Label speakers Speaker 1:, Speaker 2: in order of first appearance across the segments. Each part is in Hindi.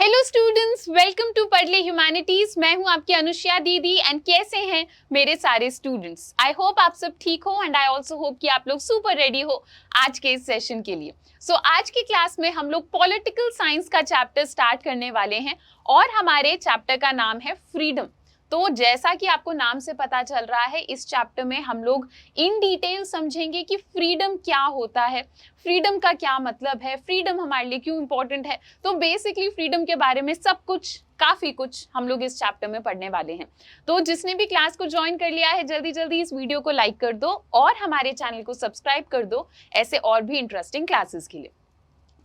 Speaker 1: हेलो स्टूडेंट्स, वेलकम टू पढ़ ले ह्यूमैनिटीज। मैं हूं आपकी अनुष्या दीदी एंड कैसे हैं मेरे सारे स्टूडेंट्स। आई होप आप सब ठीक हो एंड आई आल्सो होप कि आप लोग सुपर रेडी हो आज के इस सेशन के लिए। आज की क्लास में हम लोग पॉलिटिकल साइंस का चैप्टर स्टार्ट करने वाले हैं और हमारे चैप्टर का नाम है फ्रीडम। तो जैसा कि आपको नाम से पता चल रहा है, इस चैप्टर में हम लोग इन डिटेल समझेंगे कि फ्रीडम क्या होता है, फ्रीडम का क्या मतलब है, फ्रीडम हमारे लिए क्यों इंपॉर्टेंट है। तो बेसिकली फ्रीडम के बारे में सब कुछ, काफी कुछ हम लोग इस चैप्टर में पढ़ने वाले हैं। तो जिसने भी क्लास को ज्वाइन कर लिया है, जल्दी जल्दी इस वीडियो को लाइक कर दो और हमारे चैनल को सब्सक्राइब कर दो ऐसे और भी इंटरेस्टिंग क्लासेस के लिए।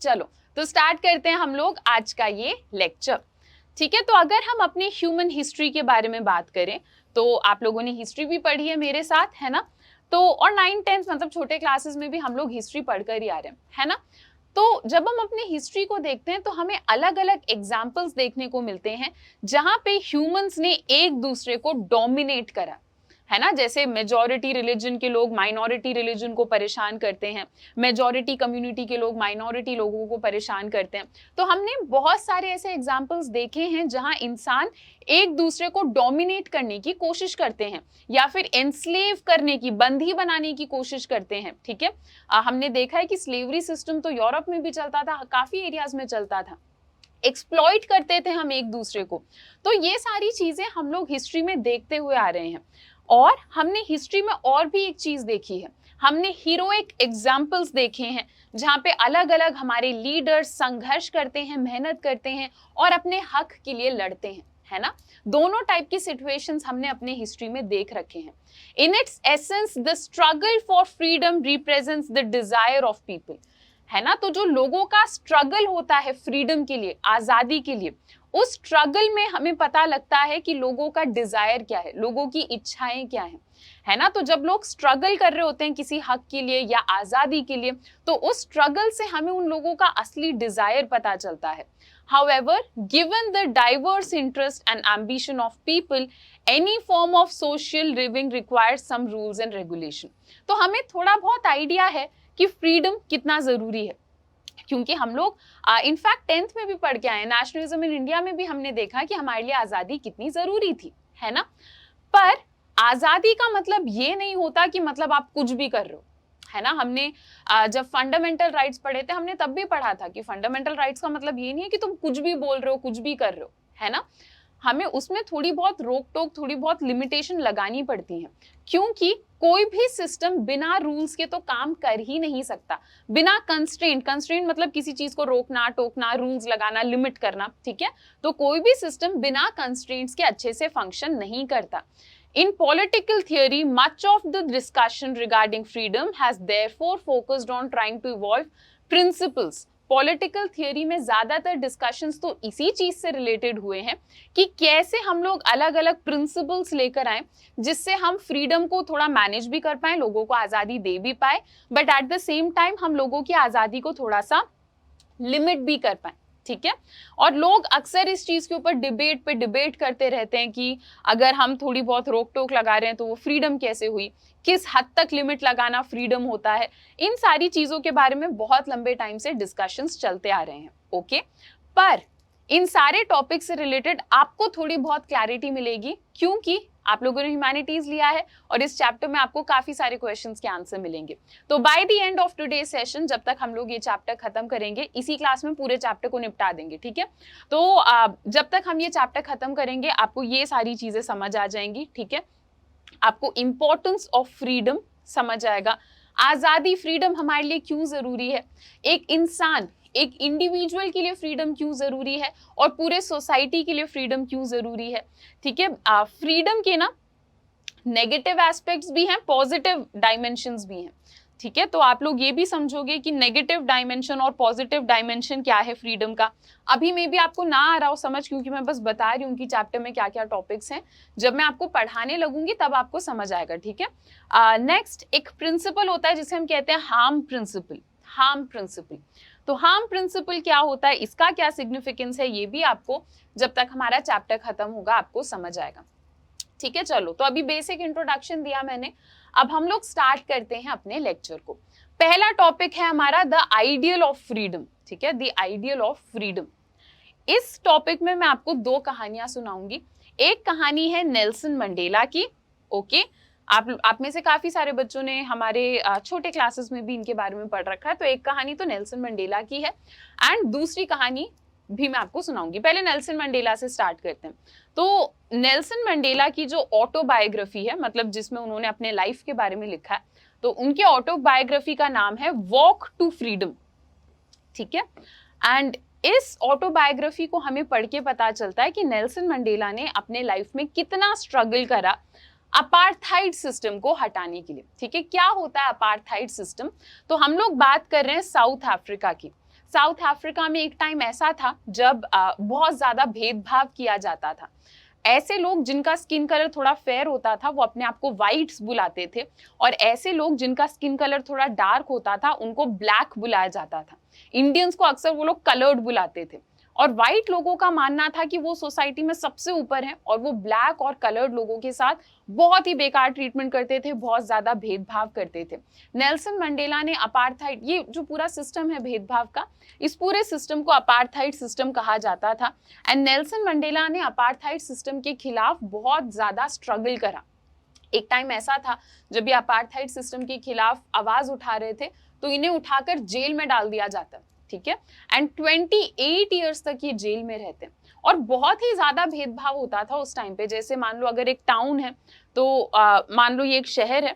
Speaker 1: चलो तो स्टार्ट करते हैं हम लोग आज का ये लेक्चर। ठीक है, तो अगर हम अपने ह्यूमन हिस्ट्री के बारे में बात करें तो आप लोगों ने हिस्ट्री भी पढ़ी है मेरे साथ, है ना। तो और 9th-10th मतलब छोटे क्लासेस में भी हम लोग हिस्ट्री पढ़कर ही आ रहे हैं, है ना। तो जब हम अपने हिस्ट्री को देखते हैं तो हमें अलग अलग एग्जाम्पल्स देखने को मिलते हैं जहां पे ह्यूमंस ने एक दूसरे को डोमिनेट करा, है ना। जैसे मेजॉरिटी रिलीजन के लोग माइनॉरिटी रिलीजन को परेशान करते हैं, मेजॉरिटी कम्युनिटी के लोग माइनॉरिटी लोगों को परेशान करते हैं। तो हमने बहुत सारे ऐसे एग्जाम्पल्स देखे हैं जहां इंसान एक दूसरे को डोमिनेट करने की कोशिश करते हैं या फिर एनस्लेव करने की, बंधी बनाने की कोशिश करते हैं। ठीक है, हमने देखा है कि स्लेवरी सिस्टम तो यूरोप में भी चलता था, काफी एरियाज में चलता था, एक्सप्लॉइट करते थे हम एक दूसरे को। तो ये सारी चीजें हम लोग हिस्ट्री में देखते हुए आ रहे हैं। और हमने हिस्ट्री में और भी एक चीज देखी है, हमने हीरोइक एग्जाम्पल्स देखे हैं जहाँ पे अलग अलग हमारे लीडर्स संघर्ष करते हैं, मेहनत करते हैं और अपने हक के लिए लड़ते हैं, है ना। दोनों टाइप की सिचुएशंस हमने अपने हिस्ट्री में देख रखे हैं। In its essence the struggle for freedom represents the desire of people, है ना। तो जो लोगों का स्ट्रगल होता है फ्रीडम के लिए, आजादी के लिए, उस स्ट्रगल में हमें पता लगता है कि लोगों का डिजायर क्या है, लोगों की इच्छाएं क्या है ना। तो जब लोग स्ट्रगल कर रहे होते हैं किसी हक के लिए या आजादी के लिए, तो उस स्ट्रगल से हमें उन लोगों का असली डिजायर पता चलता है। However, given the diverse interest and ambition of people, any form of social living requires some rules and regulation. तो हमें थोड़ा बहुत आइडिया है कि फ्रीडम कितना जरूरी है, क्योंकि हम लोग इनफैक्ट 10th में भी पढ़ के आए, नेशनलिज्म इन इंडिया में भी हमने देखा कि हमारे लिए आजादी कितनी जरूरी थी, है ना। पर आजादी का मतलब ये नहीं होता कि मतलब आप कुछ भी कर रहे हो, है ना। हमने जब फंडामेंटल राइट्स पढ़े थे, हमने तब भी पढ़ा था कि फंडामेंटल राइट्स का मतलब ये नहीं है कि तुम कुछ भी बोल रहे हो, कुछ भी कर रहे हो, है ना। हमें उसमें थोड़ी बहुत रोक टोक, थोड़ी बहुत लिमिटेशन लगानी पड़ती है, क्योंकि कोई भी सिस्टम बिना रूल्स के तो काम कर ही नहीं सकता, बिना कंस्ट्रेंट मतलब किसी चीज को रोकना टोकना, रूल्स लगाना, लिमिट करना। ठीक है, तो कोई भी सिस्टम बिना कंस्ट्रेंट्स के अच्छे से फंक्शन नहीं करता। In political theory, much of the discussion regarding freedom has therefore focused on trying to evolve principles. Political theory में ज्यादातर डिस्कशंस तो इसी चीज से रिलेटेड हुए हैं कि कैसे हम लोग अलग अलग प्रिंसिपल्स लेकर आए जिससे हम फ्रीडम को थोड़ा मैनेज भी कर पाए, लोगों को आजादी दे भी पाए, but at the same time हम लोगों की आजादी को थोड़ा सा लिमिट भी कर पाए। ठीक है, और लोग अक्सर इस चीज के ऊपर डिबेट पे डिबेट करते रहते हैं कि अगर हम थोड़ी बहुत रोक टोक लगा रहे हैं तो वो फ्रीडम कैसे हुई, किस हद तक लिमिट लगाना फ्रीडम होता है। इन सारी चीजों के बारे में बहुत लंबे टाइम से डिस्कशंस चलते आ रहे हैं। ओके, पर इन सारे टॉपिक से रिलेटेड आपको थोड़ी बहुत क्लैरिटी मिलेगी क्योंकि आप लोगों ने ह्यूमैनिटीज लिया है और इस चैप्टर में आपको काफी सारे क्वेश्चंस के आंसर मिलेंगे। तो by the end of today session, जब तक हम लोग ये चैप्टर खत्म करेंगे, इसी क्लास में पूरे चैप्टर को निपटा देंगे। ठीक है, तो जब तक हम ये चैप्टर खत्म करेंगे आपको ये सारी चीजें समझ आ जाएंगी। ठीक है, आपको इंपॉर्टेंस ऑफ फ्रीडम समझ आएगा, आजादी, फ्रीडम हमारे लिए क्यों जरूरी है, एक इंसान, एक इंडिविजुअल के लिए फ्रीडम क्यों जरूरी है और पूरे सोसाइटी के लिए फ्रीडम क्यों जरूरी है। ठीक है, फ्रीडम के ना नेगेटिव एस्पेक्ट्स भी हैं, पॉजिटिव डायमेंशंस भी हैं। ठीक है, तो आप लोग ये भी समझोगे कि नेगेटिव डायमेंशन और पॉजिटिव डायमेंशन क्या है फ्रीडम का। अभी में भी आपको ना आ रहा हो समझ, क्योंकि मैं बस बता रही हूँ कि चैप्टर में क्या क्या टॉपिक्स हैं, जब मैं आपको पढ़ाने लगूंगी तब आपको समझ आएगा। ठीक है, नेक्स्ट एक प्रिंसिपल होता है जिसे हम कहते हैं हार्म प्रिंसिपल। हार्म प्रिंसिपल, तो हार्म प्रिंसिपल क्या होता है, इसका क्या सिग्निफिकेंस है, ये भी आपको जब तक हमारा चैप्टर खत्म होगा आपको समझ आएगा। ठीक है, चलो तो अभी बेसिक इंट्रोडक्शन दिया मैंने, अब हम लोग स्टार्ट करते हैं अपने लेक्चर को। पहला टॉपिक है हमारा द आइडियल ऑफ फ्रीडम। ठीक है, द आइडियल ऑफ फ्रीडम। इस टॉपिक में मैं आपको 2 कहानियां सुनाऊंगी। एक कहानी है नेल्सन मंडेला की, ओके। आप में से काफी सारे बच्चों ने हमारे छोटे क्लासेस में भी इनके बारे में पढ़ रखा है, तो एक कहानी तो नेल्सन मंडेला की है एंड दूसरी कहानी भी मैं आपको सुनाऊंगी। पहले नेल्सन मंडेला से स्टार्ट करते हैं। तो नेल्सन मंडेला की जो ऑटोबायोग्राफी है, मतलब जिसमें उन्होंने अपने लाइफ के बारे में लिखा है, तो उनके ऑटोबायोग्राफी का नाम है वॉक टू फ्रीडम, ठीक है। एंड इस ऑटोबायोग्राफी को हमें पढ़ के पता चलता है कि नेल्सन मंडेला ने अपने लाइफ में कितना स्ट्रगल करा अपार्थाइड सिस्टम को हटाने के लिए, ठीक है। क्या होता है अपार्थाइड सिस्टम? तो हम लोग बात कर रहे हैं साउथ अफ्रीका की। साउथ अफ्रीका में एक टाइम ऐसा था जब बहुत ज्यादा भेदभाव किया जाता था। ऐसे लोग जिनका स्किन कलर थोड़ा फेयर होता था वो अपने आप को व्हाइट्स बुलाते थे, और ऐसे लोग जिनका स्किन कलर थोड़ा डार्क होता था उनको ब्लैक बुलाया जाता था। इंडियंस को अक्सर वो लोग कलर्ड बुलाते थे, और व्हाइट लोगों का मानना था कि वो सोसाइटी में सबसे ऊपर है, और वो ब्लैक और कलर्ड लोगों के साथ बहुत ही बेकार ट्रीटमेंट करते थे, बहुत ज्यादा भेदभाव करते थे। नेल्सन मंडेला ने अपार्थाइड, ये जो पूरा सिस्टम है भेदभाव का, इस पूरे सिस्टम को अपार्थाइड सिस्टम कहा जाता था। एंड नेल्सन मंडेला ने अपार्थाइड सिस्टम के खिलाफ बहुत ज्यादा स्ट्रगल करा। एक टाइम ऐसा था जब ये अपार्थाइड सिस्टम के खिलाफ आवाज उठा रहे थे तो इन्हें उठाकर जेल में डाल दिया जाता, ठीक है। एंड 28 ईयर्स तक ये जेल में रहते हैं, और बहुत ही ज्यादा भेदभाव होता था उस टाइम पे। जैसे मान लो अगर एक टाउन है तो मान लो ये एक शहर है,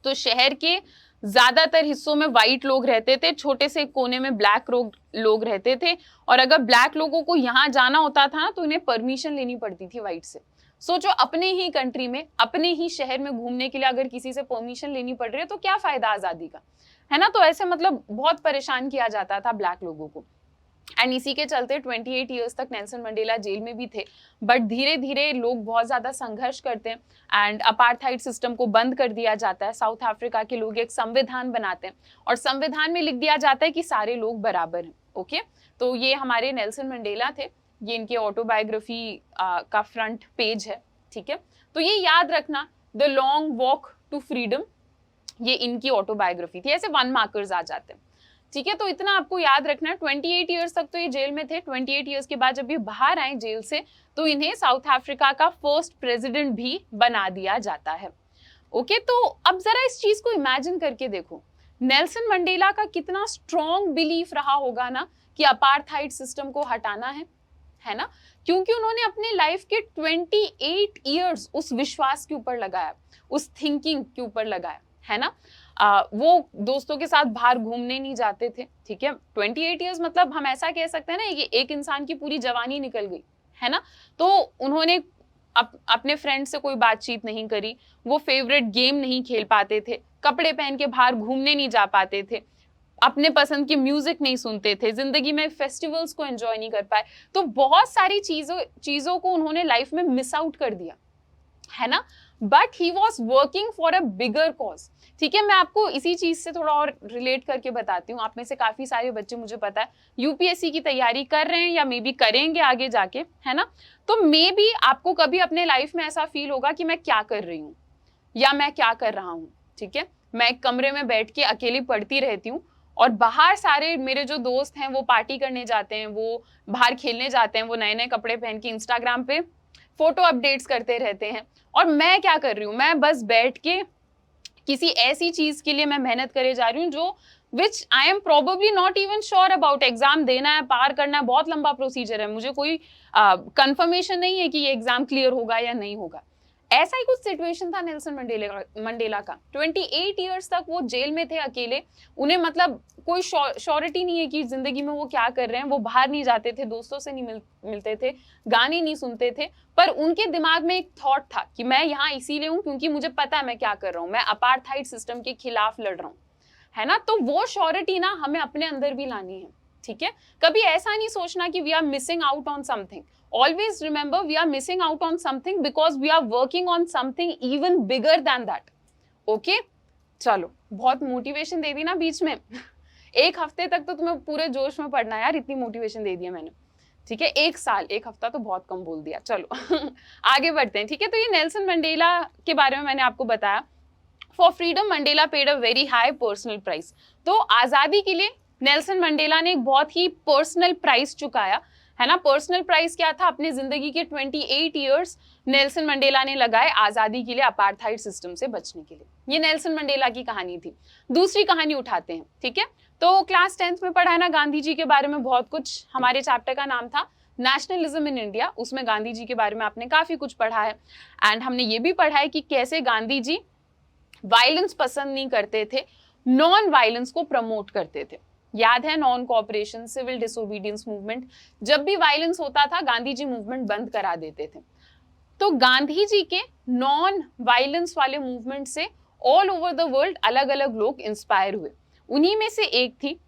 Speaker 1: तो शहर के ज्यादातर हिस्सों में व्हाइट लोग रहते थे, छोटे से कोने में ब्लैक लोग रहते थे, और अगर ब्लैक लोगों को यहाँ जाना होता था ना तो इन्हें परमिशन लेनी पड़ती थी व्हाइट से। सोचो, अपने ही कंट्री में, अपने ही शहर में घूमने के लिए अगर किसी से परमिशन लेनी पड़ रही है तो क्या फायदा आजादी का, है ना। तो ऐसे मतलब बहुत परेशान किया जाता था ब्लैक लोगों को। एंड इसी के चलते 28 ईयर्स तक नेल्सन मंडेला जेल में भी थे, बट धीरे धीरे लोग बहुत ज्यादा संघर्ष करते हैं एंड अपार्थाइड सिस्टम को बंद कर दिया जाता है। साउथ अफ्रीका के लोग एक संविधान बनाते हैं, और संविधान में लिख दिया जाता है कि सारे लोग बराबर हैं, ओके। तो ये हमारे नेल्सन मंडेला थे, ये इनके ऑटोबायोग्राफी का फ्रंट पेज है, ठीक है। तो ये याद रखना, the long walk to freedom, ये इनकी ऑटोबायोग्राफी थी। ऐसे 1 मार्कर्स आ जाते हैं, ठीक है। तो इतना आपको याद रखना है। 28 ईयर्स तक तो ये जेल में थे। 28 ईयर्स के बाद जब ये बाहर आए जेल से तो इन्हें साउथ अफ्रीका का फर्स्ट प्रेसिडेंट भी बना दिया जाता है, ओके। तो अब जरा इस चीज को इमेजिन करके देखो, नेल्सन मंडेला का कितना स्ट्रॉन्ग बिलीफ रहा होगा ना कि अपार्थाइड सिस्टम को हटाना है ना, क्योंकि उन्होंने अपने लाइफ के 28 ईयर्स उस विश्वास के ऊपर लगाया, उस थिंकिंग के ऊपर लगाया, है ना। वो दोस्तों के साथ बाहर घूमने नहीं जाते थे, ठीक है। 28 ईयर्स मतलब हम ऐसा कह सकते हैं ना कि एक इंसान की पूरी जवानी निकल गई, है ना। तो उन्होंने अपने फ्रेंड से कोई बातचीत नहीं करी, वो फेवरेट गेम नहीं खेल पाते थे, कपड़े पहन के बाहर घूमने नहीं जा पाते थे, अपने पसंद की म्यूजिक नहीं सुनते थे, जिंदगी में फेस्टिवल्स को एंजॉय नहीं कर पाए। तो बहुत सारी चीजों को उन्होंने लाइफ में मिस आउट कर दिया, है ना। But he was working for a bigger cause, ठीक है। मैं आपको इसी चीज से थोड़ा और रिलेट करके बताती हूँ। आप में से काफी सारे बच्चे, मुझे पता है, यूपीएससी की तैयारी कर रहे हैं या मे बी करेंगे आगे जाके, है ना। तो मे बी आपको कभी अपने लाइफ में ऐसा फील होगा कि मैं क्या कर रही हूँ या मैं क्या कर रहा हूँ, ठीक है। मैं एक कमरे में बैठ के अकेली पढ़ती रहती हूँ, और बाहर सारे मेरे जो दोस्त हैं वो पार्टी करने जाते हैं, वो बाहर खेलने जाते हैं, वो नए नए कपड़े पहन के इंस्टाग्राम पे फोटो अपडेट्स करते रहते हैं, और मैं क्या कर रही हूँ, मैं बस बैठ के किसी ऐसी चीज के लिए मैं मेहनत करे जा रही हूँ जो which I am probably not even sure about. Exam देना है, पार करना है, बहुत लंबा प्रोसीजर है, मुझे कोई कंफर्मेशन नहीं है कि ये एग्जाम क्लियर होगा या नहीं होगा। ऐसा ही कुछ सिचुएशन था नेल्सन मंडेला का। 28 ईयर्स तक वो जेल में थे अकेले, उन्हें मतलब कोई श्योरिटी नहीं है कि जिंदगी में वो क्या कर रहे हैं। वो बाहर नहीं जाते थे, दोस्तों से नहीं मिलते थे, गाने नहीं सुनते थे, पर उनके दिमाग में एक थॉट था कि मैं यहाँ इसीलिए हूँ क्योंकि मुझे पता है मैं क्या कर रहा हूँ, मैं अपार्थाइड सिस्टम के खिलाफ लड़ रहा हूँ, है ना। तो वो श्योरिटी ना हमें अपने अंदर भी लानी है, ठीक है। कभी ऐसा नहीं सोचना कि we are missing out on something. Always remember we are missing out on something because we are working on something even bigger than that. Okay? चलो, बहुत मोटिवेशन दे दी ना बीच में। एक हफ्ते तक तो तुम्हें पूरे जोश में पढ़ना है यार, इतनी मोटिवेशन दे दी है मैंने, ठीक है। एक हफ्ता तो बहुत कम बोल दिया। चलो आगे बढ़ते हैं, ठीक है। तो ये नेल्सन मंडेला के बारे में मैंने आपको बताया। For freedom Mandela paid a very high personal price. तो आजादी के लिए नेल्सन मंडेला ने एक बहुत ही पर्सनल प्राइस चुकाया, है ना। पर्सनल प्राइस क्या था, अपनी जिंदगी के 28 ईयर्स नेल्सन मंडेला ने लगाए आजादी के लिए, अपार्थाइड सिस्टम से बचने के लिए। ये नेल्सन मंडेला की कहानी थी। दूसरी कहानी उठाते हैं, ठीक है। तो क्लास 10th में पढ़ा है ना गांधी जी के बारे में बहुत कुछ। हमारे चैप्टर का नाम था नेशनलिज्म इन इंडिया, उसमें गांधी जी के बारे में आपने काफी कुछ पढ़ा है। एंड हमने ये भी पढ़ा है कि कैसे गांधी जी वायलेंस पसंद नहीं करते थे, नॉन वायलेंस को प्रमोट करते थे। याद है, non cooperation, civil disobedience movement, जब भी वायलेंस होता था गांधी जी मूवमेंट बंद करा देते थे। तो गांधी जी के नॉन वायलेंस वाले मूवमेंट से ऑल ओवर द वर्ल्ड अलग अलग लोग इंस्पायर हुए। उन्हीं में से एक थी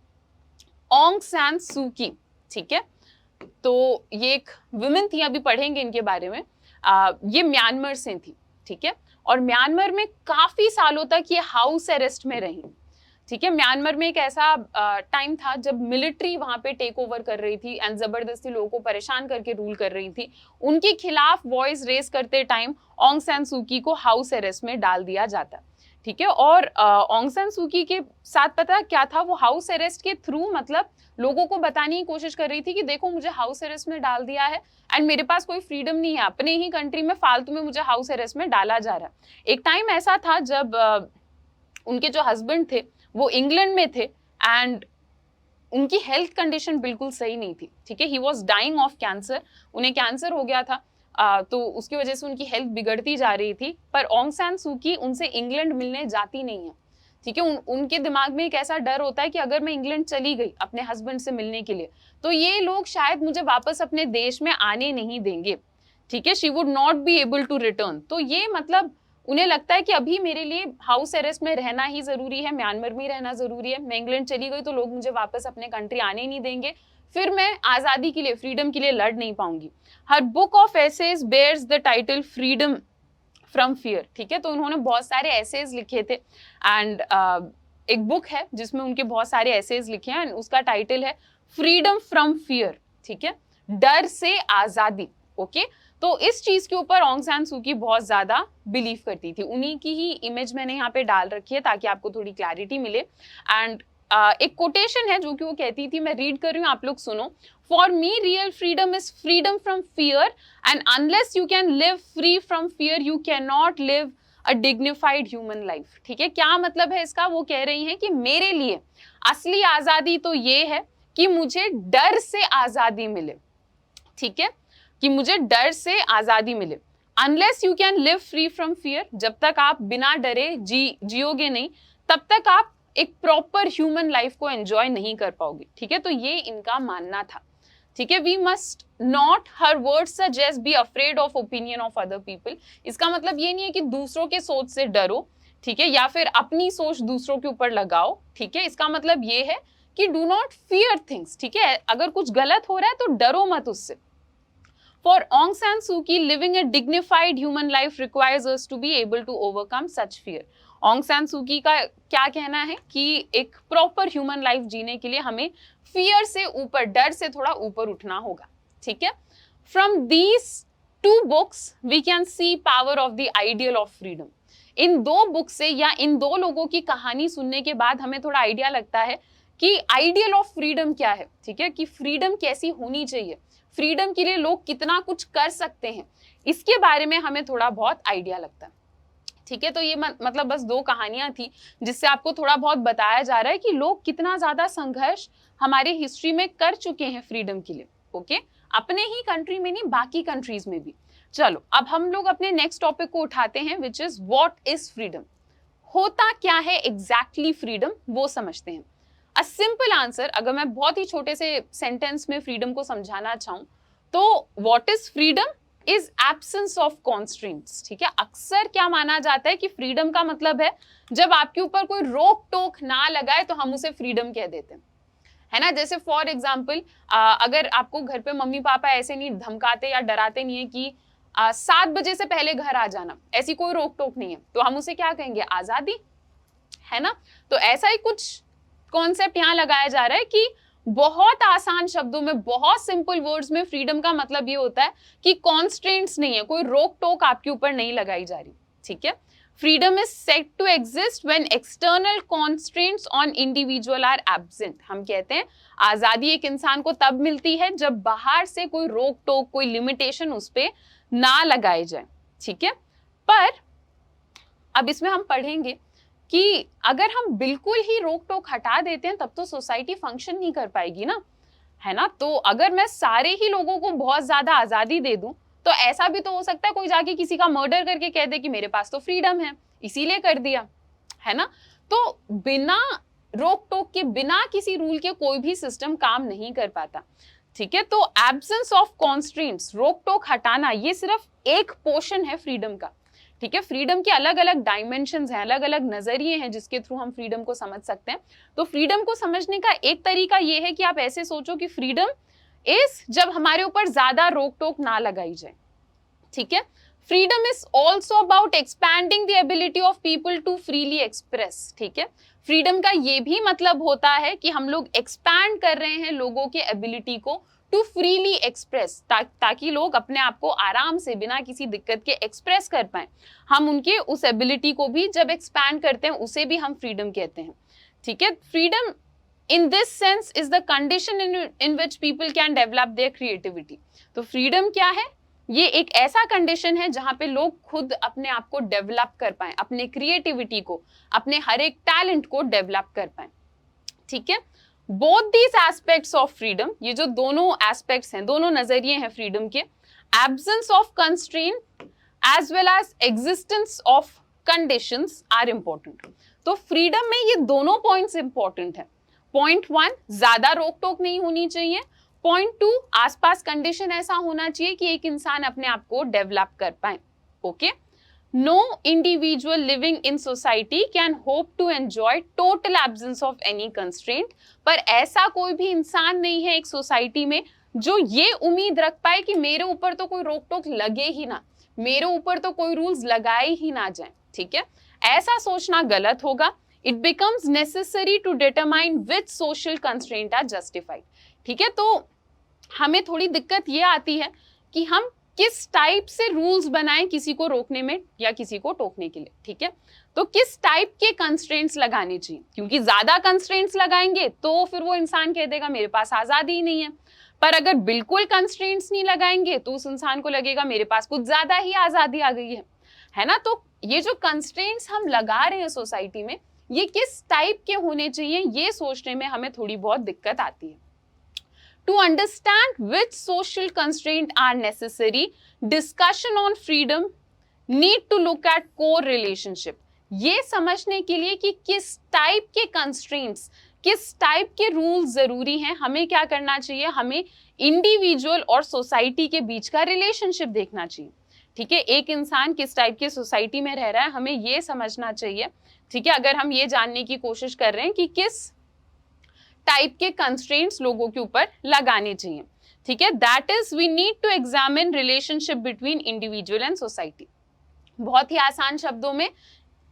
Speaker 1: ऑन्ग सैन सू की, ठीक है। तो ये एक वुमेन थी, अभी पढ़ेंगे इनके बारे में। ये म्यांमार से थी, ठीक है। और म्यांमार में काफी सालों तक ये हाउस अरेस्ट में रही, ठीक है। म्यांमार में एक ऐसा टाइम था जब मिलिट्री वहां पे टेक ओवर कर रही थी एंड जबरदस्ती लोगों को परेशान करके रूल कर रही थी। उनके खिलाफ वॉइस रेस करते टाइम ऑन्ग सैन सू की को हाउस अरेस्ट में डाल दिया जाता, ठीक है। और ऑन्ग सैन सू की के साथ पता क्या था, वो हाउस अरेस्ट के थ्रू मतलब लोगों को बताने की कोशिश कर रही थी कि देखो मुझे हाउस अरेस्ट में डाल दिया है एंड मेरे पास कोई फ्रीडम नहीं है, अपने ही कंट्री में फालतू में मुझे हाउस अरेस्ट में डाला जा रहा है। एक टाइम ऐसा था जब उनके जो हस्बैंड थे वो इंग्लैंड में थे एंड उनकी हेल्थ कंडीशन बिल्कुल सही नहीं थी, ठीक है। He was dying of cancer, उन्हें कैंसर हो गया था। तो उसकी वजह से उनकी हेल्थ बिगड़ती जा रही थी। पर ऑन्ग सैन सू की उनसे इंग्लैंड मिलने जाती नहीं है, ठीक है। उनके दिमाग में एक ऐसा डर होता है कि अगर मैं इंग्लैंड चली गई अपने हस्बैंड से मिलने के लिए तो ये लोग शायद मुझे वापस अपने देश में आने नहीं देंगे, ठीक है। She would not be able to return. तो ये मतलब उन्हें लगता है कि अभी मेरे लिए हाउस अरेस्ट में रहना ही जरूरी है, म्यांमार में रहना जरूरी है। मैं इंग्लैंड चली गई तो लोग मुझे वापस अपने कंट्री आने नहीं देंगे, फिर मैं आजादी के लिए, फ्रीडम के लिए लड़ नहीं पाऊंगी। Her book of essays bears the title freedom from fear, ठीक है। तो उन्होंने बहुत सारे एसेज लिखे थे एंड एक बुक है जिसमें उनके बहुत सारे एसेज लिखे हैं, उसका टाइटल है फ्रीडम फ्रॉम फियर, ठीक है, डर से आजादी। ओके, तो इस चीज के ऊपर ऑन्ग सैन सू की बहुत ज्यादा बिलीव करती थी। उन्हीं की ही इमेज मैंने यहाँ पे डाल रखी है ताकि आपको थोड़ी क्लैरिटी मिले। एंड एक कोटेशन है जो कि वो कहती थी, मैं रीड कर रही हूँ, आप लोग सुनो। For me real freedom is freedom from fear and unless you can live free from fear you can not live a dignified human life, ठीक है। क्या मतलब है इसका, वो कह रही हैं कि मेरे लिए असली आजादी तो ये है कि मुझे डर से आजादी मिले, ठीक है, कि मुझे डर से आजादी मिले। Unless you can live free from fear, जब तक आप बिना डरे जियोगे नहीं तब तक आप एक प्रॉपर ह्यूमन लाइफ को एंजॉय नहीं कर पाओगे, ठीक है। तो ये इनका मानना था, ठीक है। We must not, her words suggest, be afraid of opinion of other people. इसका मतलब ये नहीं है कि दूसरों के सोच से डरो, ठीक है, या फिर अपनी सोच दूसरों के ऊपर लगाओ, ठीक है। इसका मतलब ये है कि डू नॉट फियर थिंग्स, ठीक है। अगर कुछ गलत हो रहा है तो डरो मत उससे। For Aung San Suu Kyi, living a dignified human life requires us to be able to overcome such fear. Aung San Suu Kyi का क्या कहना है कि एक प्रॉपर ह्यूमन लाइफ जीने के लिए हमें फियर से ऊपर, डर से थोड़ा ऊपर उठना होगा, ठीक है। From these two books we can see power of the ideal of freedom. इन दो बुक से या इन दो लोगों की कहानी सुनने के बाद हमें थोड़ा आइडिया लगता है कि आइडियल ऑफ फ्रीडम क्या है, ठीक है, कि फ्रीडम कैसी होनी चाहिए, फ्रीडम के लिए लोग कितना कुछ कर सकते हैं, इसके बारे में हमें थोड़ा बहुत आइडिया लगता है, ठीक है। तो ये मतलब बस दो कहानियां थी जिससे आपको थोड़ा बहुत बताया जा रहा है कि लोग कितना ज्यादा संघर्ष हमारे हिस्ट्री में कर चुके हैं फ्रीडम के लिए, ओके, अपने ही कंट्री में नहीं बाकी कंट्रीज में भी। चलो अब हम लोग अपने नेक्स्ट टॉपिक को उठाते हैं, which is what is freedom. होता क्या है एग्जैक्टली फ्रीडम, वो समझते हैं। अ सिंपल आंसर, अगर मैं बहुत ही छोटे से सेंटेंस में फ्रीडम को समझाना चाहूं तो what is freedom is absence of constraints, ठीक है। अक्सर क्या माना जाता है कि फ्रीडम का मतलब है जब आपके ऊपर कोई रोक टोक ना लगाए तो हम उसे फ्रीडम कह देते हैं, है ना। जैसे फॉर एग्जाम्पल अगर आपको घर पे मम्मी पापा ऐसे नहीं धमकाते या डराते नहीं है कि 7 बजे से पहले घर आ जाना, ऐसी कोई रोक टोक नहीं है, तो हम उसे क्या कहेंगे, आजादी, है ना। तो ऐसा ही कुछ कॉन्सेप्ट यहाँ लगाया जा रहा है कि बहुत आसान शब्दों में, बहुत सिंपल वर्ड्स में फ्रीडम का मतलब ये होता है कि कॉन्स्ट्रेंट्स नहीं है, कोई रोक टोक आपके ऊपर नहीं लगाई जा रही, ठीक है। Freedom is set to exist when external constraints on individual are absent. हम कहते हैं आजादी एक इंसान को तब मिलती है जब बाहर से कोई रोक टोक, कोई लिमिटेशन उस पर ना लगाए जाए। ठीक है, पर अब इसमें हम पढ़ेंगे कि अगर हम बिल्कुल ही रोक टोक हटा देते हैं तब तो सोसाइटी फंक्शन नहीं कर पाएगी ना, है ना। तो अगर मैं सारे ही लोगों को बहुत ज्यादा आजादी दे दूं तो ऐसा भी तो हो सकता है कोई जाके किसी का मर्डर करके कह दे कि मेरे पास तो फ्रीडम है इसीलिए कर दिया, है ना। तो बिना रोक टोक के, बिना किसी रूल के कोई भी सिस्टम काम नहीं कर पाता। ठीक है, तो एब्सेंस ऑफ कॉन्स्ट्रेंट्स, रोक टोक हटाना, ये सिर्फ एक पोर्शन है फ्रीडम का। ठीक है, फ्रीडम के अलग अलग डायमेंशंस हैं, अलग अलग नजरिए हैं जिसके थ्रू हम फ्रीडम को समझ सकते हैं। तो फ्रीडम को समझने का एक तरीका ये है कि आप ऐसे सोचो कि फ्रीडम इज जब हमारे ऊपर ज्यादा रोक टोक ना लगाई जाए। ठीक है, freedom is also about expanding the ability of people to freely express. ठीक है, फ्रीडम का ये भी मतलब होता है कि हम लोग एक्सपैंड कर रहे हैं लोगों के एबिलिटी को टू फ्रीली एक्सप्रेस, ताकि लोग अपने आप को आराम से बिना किसी दिक्कत के एक्सप्रेस कर पाए। हम उनके उस एबिलिटी को भी जब एक्सपैंड करते हैं उसे भी हम फ्रीडम कहते हैं। ठीक है, freedom in this sense is the condition in which people can develop their creativity. तो फ्रीडम क्या है? ये एक ऐसा कंडीशन है जहां पे लोग खुद अपने आप को डेवलप कर पाए, अपने क्रिएटिविटी को, अपने हर एक टैलेंट को डेवलप कर पाए। ठीक है, both these aspects of freedom, ये जो दोनों एस्पेक्ट्स हैं, दोनों नजरिए हैं फ्रीडम के, absence of constraint as well as existence of conditions are important. तो फ्रीडम में ये दोनों पॉइंट्स इंपॉर्टेंट है। पॉइंट 1, ज्यादा रोक टोक नहीं होनी चाहिए। पॉइंट 2, आसपास कंडीशन ऐसा होना चाहिए कि एक इंसान अपने आप को डेवलप कर पाए। Okay, no individual living in society can hope to enjoy total absence of any constraint. पर ऐसा कोई भी इंसान नहीं है एक सोसाइटी में जो ये उम्मीद रख पाए कि मेरे ऊपर तो कोई रोक टोक लगे ही ना, मेरे ऊपर तो कोई रूल्स लगाए ही ना जाए। ठीक है, ऐसा सोचना गलत होगा। It becomes necessary to determine which social constraint are justified. ठीक है, तो हमें थोड़ी दिक्कत ये आती है कि हम किस टाइप से रूल्स बनाएं किसी को रोकने में या किसी को टोकने के लिए। ठीक है, तो किस टाइप के कंस्ट्रेंट्स लगाने चाहिए, क्योंकि ज्यादा कंस्ट्रेंट्स लगाएंगे तो फिर वो इंसान कह देगा मेरे पास आजादी ही नहीं है। पर अगर बिल्कुल कंस्ट्रेंट्स नहीं लगाएंगे तो उस इंसान को लगेगा मेरे पास कुछ ज्यादा ही आजादी आ गई है ना। तो ये जो कंस्ट्रेंट्स हम लगा रहे हैं सोसाइटी में, ये किस टाइप के होने चाहिए, ये सोचने में हमें थोड़ी बहुत दिक्कत आती है। To understand which social constraints are necessary, discussion on freedom need to look at core relationship. ये समझने के लिए कि किस टाइप के constraints, किस टाइप के रूल्स जरूरी हैं, हमें क्या करना चाहिए, हमें इंडिविजुअल और सोसाइटी के बीच का रिलेशनशिप देखना चाहिए। ठीक है, एक इंसान किस टाइप की सोसाइटी में रह रहा है, हमें ये समझना चाहिए। ठीक है, अगर हम ये जानने की कोशिश कर रहे हैं कि किस टाइप के कंस्ट्रेंट्स लोगों के ऊपर लगाने चाहिए। ठीक है, that is we need to examine relationship between individual and society. बहुत ही आसान शब्दों में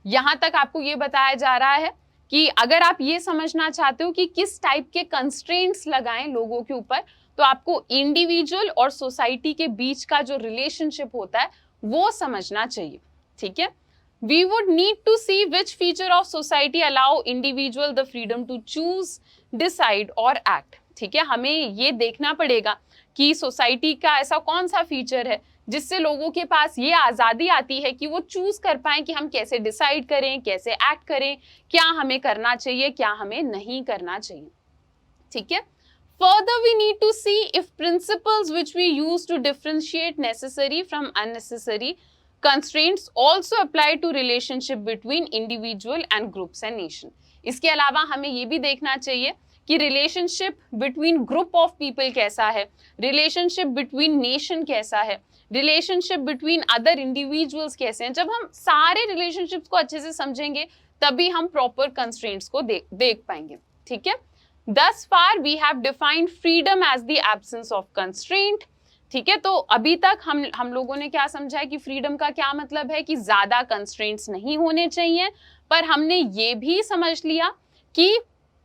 Speaker 1: यहां तक आपको ये बताया जा रहा है कि अगर आप ये समझना चाहते हो कि किस टाइप के कंस्ट्रेंट्स लगाएं लोगों के ऊपर, तो आपको इंडिविजुअल और सोसाइटी के बीच का जो रिलेशनशिप होता है वो समझना चाहिए। ठीक है, we would need to see which feature of society allow individual the freedom to choose, decide or act। ठीक है, हमें ये देखना पड़ेगा कि सोसाइटी का ऐसा कौन सा फीचर है जिससे लोगों के पास ये आज़ादी आती है कि वो चूज कर पाएं कि हम कैसे डिसाइड करें, कैसे एक्ट करें, क्या हमें करना चाहिए, क्या हमें नहीं करना चाहिए। ठीक है, further we need to see if principles which we use to differentiate necessary from unnecessary constraints also apply to relationship between individual and groups and nation। इसके अलावा हमें ये भी देखना चाहिए कि relationship between group of people कैसा है, रिलेशनशिप बिटवीन नेशन कैसा है, रिलेशनशिप बिटवीन अदर इंडिविजुअल्स कैसे हैं। जब हम सारे रिलेशनशिप्स को अच्छे से समझेंगे तभी हम प्रॉपर कंस्ट्रेंट्स को देख पाएंगे। ठीक है, thus far we have defined freedom as the absence of constraint। ठीक है, तो अभी तक हम लोगों ने क्या समझा है कि फ्रीडम का क्या मतलब है कि ज्यादा कंस्ट्रेंट्स नहीं होने चाहिए। पर हमने ये भी समझ लिया कि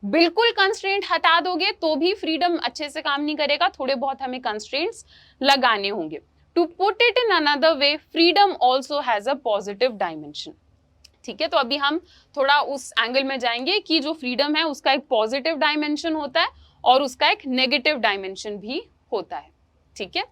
Speaker 1: बिल्कुल कंस्ट्रेंट हटा दोगे तो भी फ्रीडम अच्छे से काम नहीं करेगा, थोड़े बहुत हमें कंस्ट्रेंट्स लगाने होंगे। To put it in another way, freedom also has a positive dimension. ठीक है, तो अभी हम थोड़ा उस एंगल में जाएंगे कि जो फ्रीडम है उसका एक पॉजिटिव डायमेंशन होता है और उसका एक नेगेटिव डायमेंशन भी होता है। ठीक है,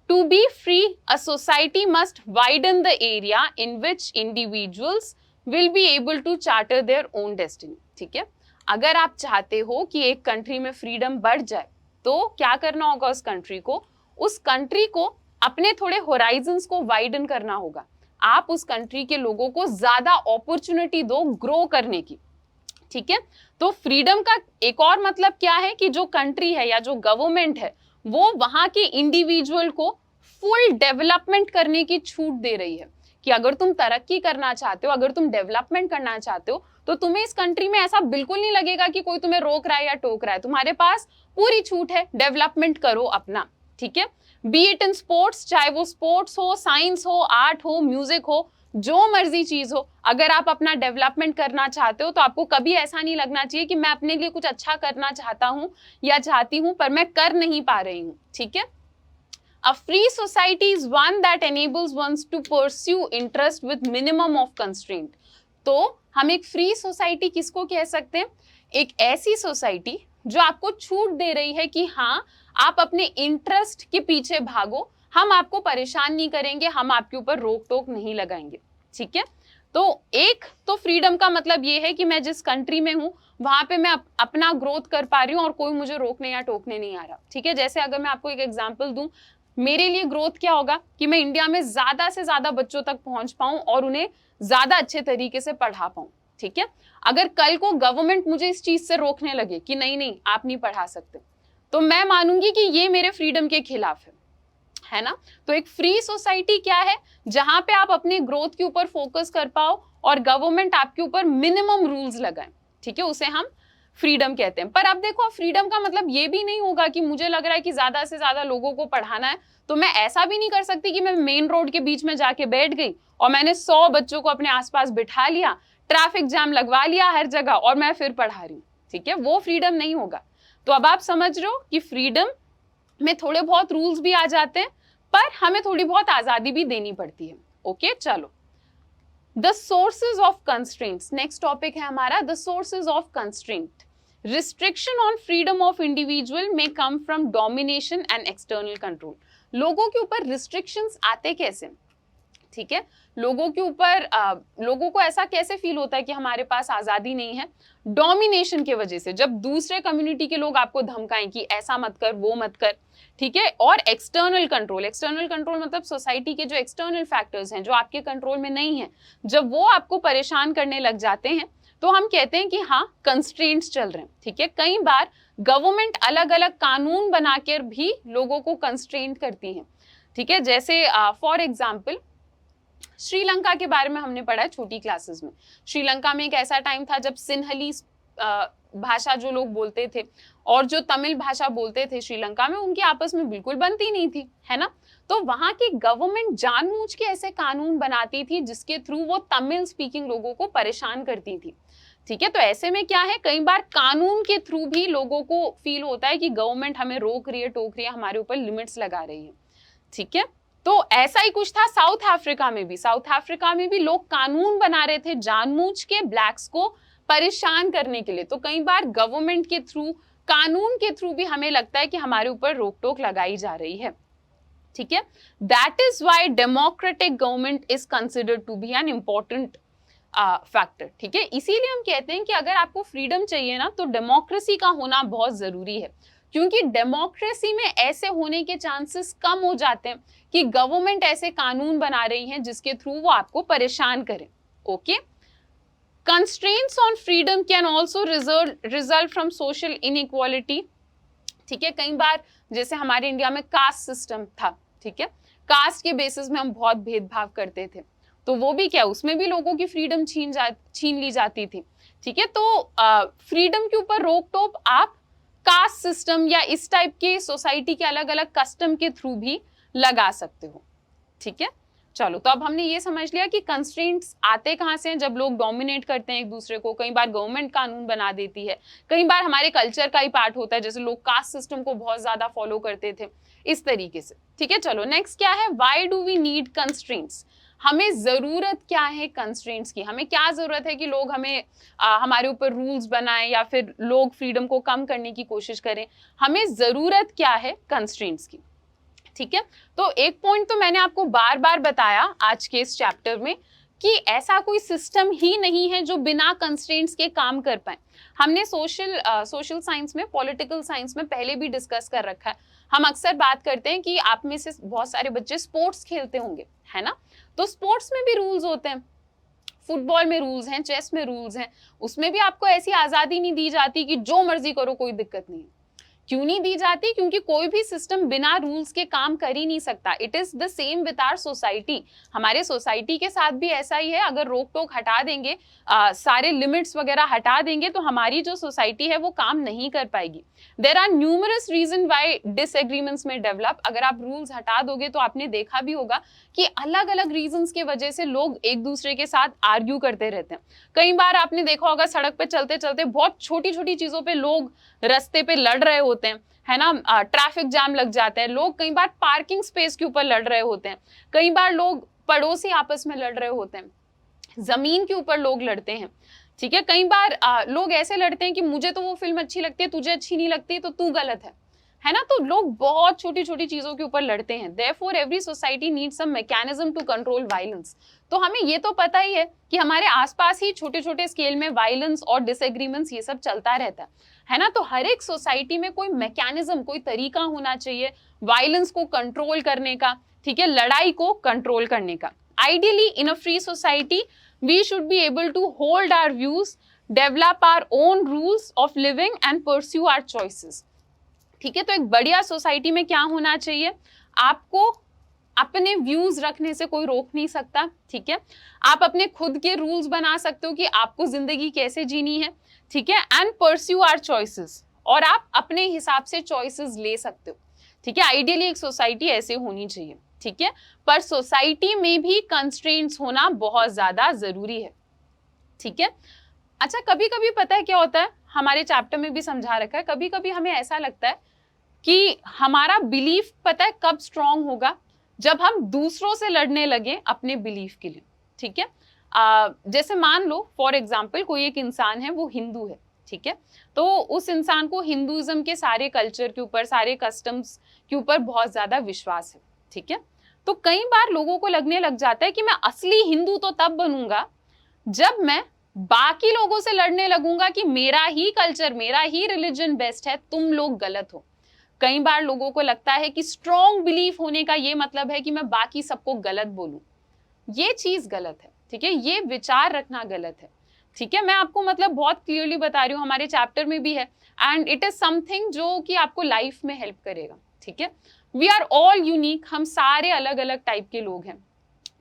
Speaker 1: to be free a society must widen the area in which individuals will be able to charter their own destiny. ठीक है, अगर आप चाहते हो कि एक कंट्री में फ्रीडम बढ़ जाए तो क्या करना होगा, उस कंट्री को अपने थोड़े होराइजन्स को वाइडन करना होगा। आप उस कंट्री के लोगों को ज्यादा अपॉर्चुनिटी दो ग्रो करने की। ठीक है, तो फ्रीडम का एक और मतलब क्या है कि जो कंट्री है या जो गवर्नमेंट है वो वहां के इंडिविजुअल को फुल डेवलपमेंट करने की छूट दे रही है कि अगर तुम तरक्की करना चाहते हो, अगर तुम डेवलपमेंट करना चाहते हो तो तुम्हें इस कंट्री में ऐसा बिल्कुल नहीं लगेगा कि कोई तुम्हें रोक रहा है या टोक रहा है। तुम्हारे पास पूरी छूट है, डेवलपमेंट करो अपना। ठीक है, बी इट इन स्पोर्ट्स, चाहे वो स्पोर्ट्स हो, साइंस हो, आर्ट हो, म्यूजिक हो, जो मर्जी चीज हो, अगर आप अपना डेवलपमेंट करना चाहते हो तो आपको कभी ऐसा नहीं लगना चाहिए कि मैं अपने लिए कुछ अच्छा करना चाहता हूं या चाहती हूं पर मैं कर नहीं पा रही हूं। ठीक है, A free society is one that enables one to pursue interest with minimum of constraint. तो हम एक फ्री सोसाइटी किसको कह सकते हैं? एक ऐसी सोसाइटी जो आपको छूट दे रही है कि हाँ आप अपने इंटरेस्ट के पीछे भागो, हम आपको परेशान नहीं करेंगे, हम आपके ऊपर रोक टोक नहीं लगाएंगे। ठीक है, तो एक तो फ्रीडम का मतलब ये है कि मैं जिस कंट्री में हूँ वहां पे मैं अपना ग्रोथ कर पा रही हूँ और कोई मुझे रोकने या टोकने नहीं आ रहा। ठीक है, जैसे अगर मैं आपको एक एग्जांपल दूं, मेरे लिए ग्रोथ क्या होगा कि मैं इंडिया में ज्यादा से ज्यादा बच्चों तक पहुंच पाऊं और उन्हें ज्यादा अच्छे तरीके से पढ़ा पाऊं। ठीक है, अगर कल को गवर्नमेंट मुझे इस चीज से रोकने लगे कि नहीं नहीं आप नहीं पढ़ा सकते, तो मैं मानूंगी कि ये मेरे फ्रीडम के खिलाफ है ना। तो एक फ्री सोसाइटी क्या है, जहां पे आप अपने ग्रोथ के ऊपर फोकस कर पाओ और गवर्नमेंट आपके ऊपर मिनिमम रूल्स लगाए। ठीक है, उसे हम फ्रीडम कहते हैं। पर अब देखो, फ्रीडम का मतलब ये भी नहीं होगा कि मुझे लग रहा है कि ज्यादा से ज्यादा लोगों को पढ़ाना है तो मैं ऐसा भी नहीं कर सकती कि मैं मेन रोड के बीच में जाके बैठ गई और मैंने 100 बच्चों को अपने आसपास बिठा लिया, ट्रैफिक जाम लगवा लिया हर जगह और मैं फिर पढ़ा रही हूँ। ठीक है, वो फ्रीडम नहीं होगा। तो अब आप समझ रहे हो कि फ्रीडम में थोड़े बहुत रूल्स भी आ जाते हैं पर हमें थोड़ी बहुत आजादी भी देनी पड़ती है। ओके, चलो, the sources of constraints, next topic है हमारा the sources of constraint. Restriction on freedom of individual में come from domination and external control. लोगों के ऊपर रिस्ट्रिक्शंस आते कैसे? ठीक है, लोगों के ऊपर लोगों को ऐसा कैसे फील होता है कि हमारे पास आजादी नहीं है? डोमिनेशन की वजह से, जब दूसरे कम्युनिटी के लोग आपको धमकाएं कि ऐसा मत कर, वो मत कर। ठीक है, और एक्सटर्नल कंट्रोल, एक्सटर्नल कंट्रोल मतलब सोसाइटी के जो एक्सटर्नल फैक्टर्स हैं जो आपके कंट्रोल में नहीं है, जब वो आपको परेशान करने लग जाते हैं तो हम कहते हैं कि हाँ कंस्ट्रेंट्स चल रहे हैं। ठीक है, कई बार गवर्नमेंट अलग अलग कानून बनाकर भी लोगों को कंस्ट्रेंट करती है। ठीक है, जैसे फॉर एग्जाम्पल श्रीलंका के बारे में हमने पढ़ा है छोटी क्लासेस में। श्रीलंका में एक ऐसा टाइम था जब सिन्हली भाषा जो लोग बोलते थे और जो तमिल भाषा बोलते थे श्रीलंका में, उनकी आपस में बिल्कुल बनती नहीं थी, है ना। तो वहां की गवर्नमेंट जानबूझ के ऐसे कानून बनाती थी जिसके थ्रू वो तमिल स्पीकिंग लोगों को परेशान करती थी। ठीक है, तो ऐसे में क्या है, कई बार कानून के थ्रू भी लोगों को फील होता है कि गवर्नमेंट हमें रोक रही है, टोक रही है, हमारे ऊपर लिमिट्स लगा रही है। ठीक है, तो ऐसा ही कुछ था साउथ अफ्रीका में भी। साउथ अफ्रीका में भी लोग कानून बना रहे थे जानबूझ के ब्लैक्स को परेशान करने के लिए। तो कई बार गवर्नमेंट के थ्रू, कानून के थ्रू भी हमें लगता है कि हमारे ऊपर रोक टोक लगाई जा रही है। ठीक है, that is why democratic government is considered to be an important factor. ठीक है, इसीलिए हम कहते हैं कि अगर आपको फ्रीडम चाहिए ना तो डेमोक्रेसी का होना बहुत जरूरी है, क्योंकि डेमोक्रेसी में ऐसे होने के चांसेस कम हो जाते हैं कि गवर्नमेंट ऐसे कानून बना रही है जिसके थ्रू वो आपको परेशान करे। Okay, constraints on freedom can also result from social inequality. ठीक है, कई बार जैसे हमारे इंडिया में कास्ट सिस्टम था। ठीक है, कास्ट के बेसिस में हम बहुत भेदभाव करते थे, तो वो भी क्या, उसमें भी लोगों की फ्रीडम छीन ली जाती थी। ठीक है, तो फ्रीडम के ऊपर रोक टोक आप कास्ट सिस्टम या इस टाइप के सोसाइटी के अलग अलग कस्टम के थ्रू भी लगा सकते हो। ठीक है, चलो, तो अब हमने ये समझ लिया कि कंस्ट्रेंट्स आते कहाँ से हैं, जब लोग डोमिनेट करते हैं एक दूसरे को। कई बार गवर्नमेंट कानून बना देती है, कई बार हमारे कल्चर का ही पार्ट होता है, जैसे लोग कास्ट सिस्टम को बहुत ज्यादा फॉलो करते थे, इस तरीके से। ठीक है, चलो नेक्स्ट क्या है, why do we need constraints. हमें ज़रूरत क्या है कंस्ट्रेंट्स की, हमें क्या ज़रूरत है कि लोग हमें हमारे ऊपर रूल्स बनाएं या फिर लोग फ्रीडम को कम करने की कोशिश करें, हमें ज़रूरत क्या है कंस्ट्रेंट्स की। ठीक है, तो एक पॉइंट तो मैंने आपको बार बार बताया आज के इस चैप्टर में कि ऐसा कोई सिस्टम ही नहीं है जो बिना कंस्ट्रेंट्स के काम कर पाए। हमने सोशल साइंस में, पॉलिटिकल साइंस में पहले भी डिस्कस कर रखा है। हम अक्सर बात करते हैं कि आप में से बहुत सारे बच्चे स्पोर्ट्स खेलते होंगे, है ना, तो स्पोर्ट्स में भी रूल्स होते हैं, फुटबॉल में रूल्स हैं, चेस में रूल्स हैं, उसमें भी आपको ऐसी आजादी नहीं दी जाती कि जो मर्जी करो कोई दिक्कत नहीं है। क्यों नहीं दी जाती? क्योंकि कोई भी सिस्टम बिना रूल्स के काम कर ही नहीं सकता। It is the same with our society. हमारे सोसाइटी के साथ भी ऐसा ही है। अगर रोक टोक हटा देंगे, सारे लिमिट्स वगैरह हटा देंगे, तो हमारी जो सोसाइटी है वो काम नहीं कर पाएगी। There are numerous reason why disagreements may develop. अगर आप रूल्स हटा दोगे तो आपने देखा भी होगा कि अलग अलग रीजंस की वजह से लोग एक दूसरे के साथ आर्ग्यू करते रहते हैं। कई बार आपने देखा होगा सड़क पे चलते चलते बहुत छोटी छोटी चीजों पे लोग रास्ते पे लड़ रहे होते हैं, है ना, ट्रैफिक जाम लग जाता है, लोग कई बार पार्किंग स्पेस के ऊपर लड़ रहे होते हैं, कई बार लोग पड़ोसी आपस में लड़ रहे होते हैं, जमीन के ऊपर लोग लड़ते हैं। ठीक है, कई बार लोग ऐसे लड़ते हैं कि मुझे तो वो फिल्म अच्छी लगती है, तुझे अच्छी नहीं लगती तो तू गलत है ना, तो लोग बहुत छोटी छोटी चीजों के ऊपर लड़ते हैं। Therefore, every society needs some mechanism to control violence। तो हमें ये तो पता ही है कि हमारे आसपास ही छोटे छोटे स्केल में वायलेंस और डिसएग्रीमेंट्स ये सब चलता रहता है ना, तो हर एक सोसाइटी में कोई मैकेनिज्म, कोई तरीका होना चाहिए वायलेंस को कंट्रोल करने का, ठीक है, लड़ाई को कंट्रोल करने का। Ideally in a free society we should be able to hold our views, develop our own rules of living and pursue our choices. ठीक है, तो एक बढ़िया सोसाइटी में क्या होना चाहिए? आपको अपने व्यूज रखने से कोई रोक नहीं सकता। ठीक है, आप अपने खुद के रूल्स बना सकते हो कि आपको जिंदगी कैसे जीनी है। ठीक है, एंड परस्यू आवर चॉइसेस, और आप अपने हिसाब से चॉइसेस ले सकते हो। ठीक है, आइडियली एक सोसाइटी ऐसे होनी चाहिए। ठीक है, पर सोसाइटी में भी कंस्ट्रेंट्स होना बहुत ज्यादा जरूरी है। ठीक है, अच्छा, कभी कभी पता है क्या होता है, हमारे चैप्टर में भी समझा रखा है, कभी कभी हमें ऐसा लगता है कि हमारा बिलीफ पता है कब स्ट्रांग होगा? जब हम दूसरों से लड़ने लगे अपने बिलीफ के लिए। ठीक है, जैसे मान लो फॉर एग्जाम्पल कोई एक इंसान है, वो हिंदू है। ठीक है, तो उस इंसान को हिंदुइज्म के सारे कल्चर के ऊपर, सारे कस्टम्स के ऊपर बहुत ज्यादा विश्वास है। ठीक है, तो कई बार लोगों को लगने लग जाता है कि मैं असली हिंदू तो तब बनूंगा जब मैं बाकी लोगों से लड़ने लगूंगा कि मेरा ही कल्चर, मेरा ही रिलीजन बेस्ट है, तुम लोग गलत हो। कई बार लोगों को लगता है कि स्ट्रॉन्ग बिलीफ होने का ये मतलब है कि मैं बाकी सबको गलत बोलूं। ये चीज गलत है। ठीक है, ये विचार रखना गलत है। ठीक है, मैं आपको मतलब बहुत क्लियरली बता रही हूँ, हमारे चैप्टर में भी है, एंड इट इज समथिंग जो कि आपको लाइफ में हेल्प करेगा। ठीक है, वी आर ऑल यूनिक, हम सारे अलग अलग टाइप के लोग हैं।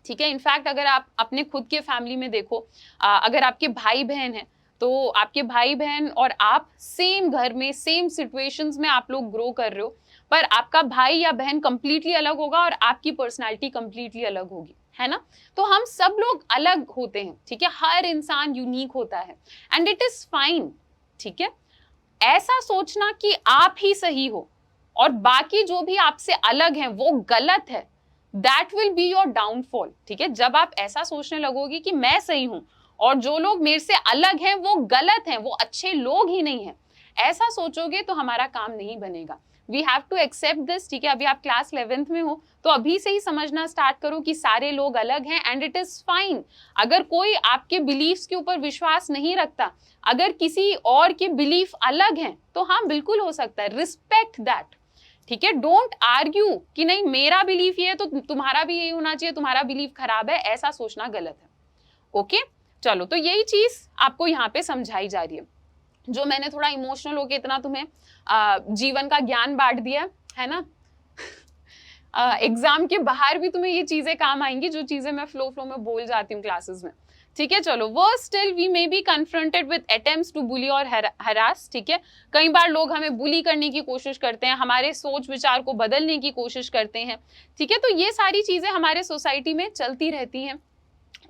Speaker 1: ठीक है, इनफैक्ट अगर आप अपने खुद के फैमिली में देखो, अगर आपके भाई बहन हैं, तो आपके भाई बहन और आप सेम घर में, सेम सिचुएशंस में आप लोग ग्रो कर रहे हो, पर आपका भाई या बहन कंप्लीटली अलग होगा और आपकी पर्सनालिटी कंप्लीटली अलग होगी, है ना, तो हम सब लोग अलग होते हैं। ठीक है, हर इंसान यूनिक होता है, एंड इट इज फाइन। ठीक है, ऐसा सोचना कि आप ही सही हो और बाकी जो भी आपसे अलग हैं वो गलत है, that will be your downfall. ठीक है, जब आप ऐसा सोचने लगोगे कि मैं सही हूं और जो लोग मेरे से अलग हैं वो गलत हैं, वो अच्छे लोग ही नहीं हैं, ऐसा सोचोगे तो हमारा काम नहीं बनेगा। We have to accept this. ठीक है, अभी आप क्लास 11th में हो तो अभी से ही समझना स्टार्ट करो कि सारे लोग अलग हैं, एंड इट इज फाइन। अगर कोई आपके बिलीफ्स के ऊपर विश्वास नहीं रखता, अगर किसी और के बिलीफ अलग हैं, तो हाँ बिल्कुल हो सकता है, रिस्पेक्ट दैट। ठीक है, डोंट आर्ग्यू कि नहीं मेरा बिलीफ ये है तो तुम्हारा भी यही होना चाहिए, तुम्हारा बिलीफ खराब है, ऐसा सोचना गलत है। ओके, चलो, तो यही चीज आपको यहाँ पे समझाई जा रही है। जो मैंने थोड़ा इमोशनल होके इतना तुम्हें जीवन का ज्ञान बांट दिया है ना, एग्जाम के बाहर भी तुम्हें ये चीजें काम आएंगी, जो चीजें मैं फ्लो में बोल जाती हूँ क्लासेस में। ठीक है, चलो, worse still we may be confronted with attempts to bully or harass. ठीक है, कई बार लोग हमें बुली करने की कोशिश करते हैं, हमारे सोच विचार को बदलने की कोशिश करते हैं। ठीक है, तो ये सारी चीजें हमारे सोसाइटी में चलती रहती हैं।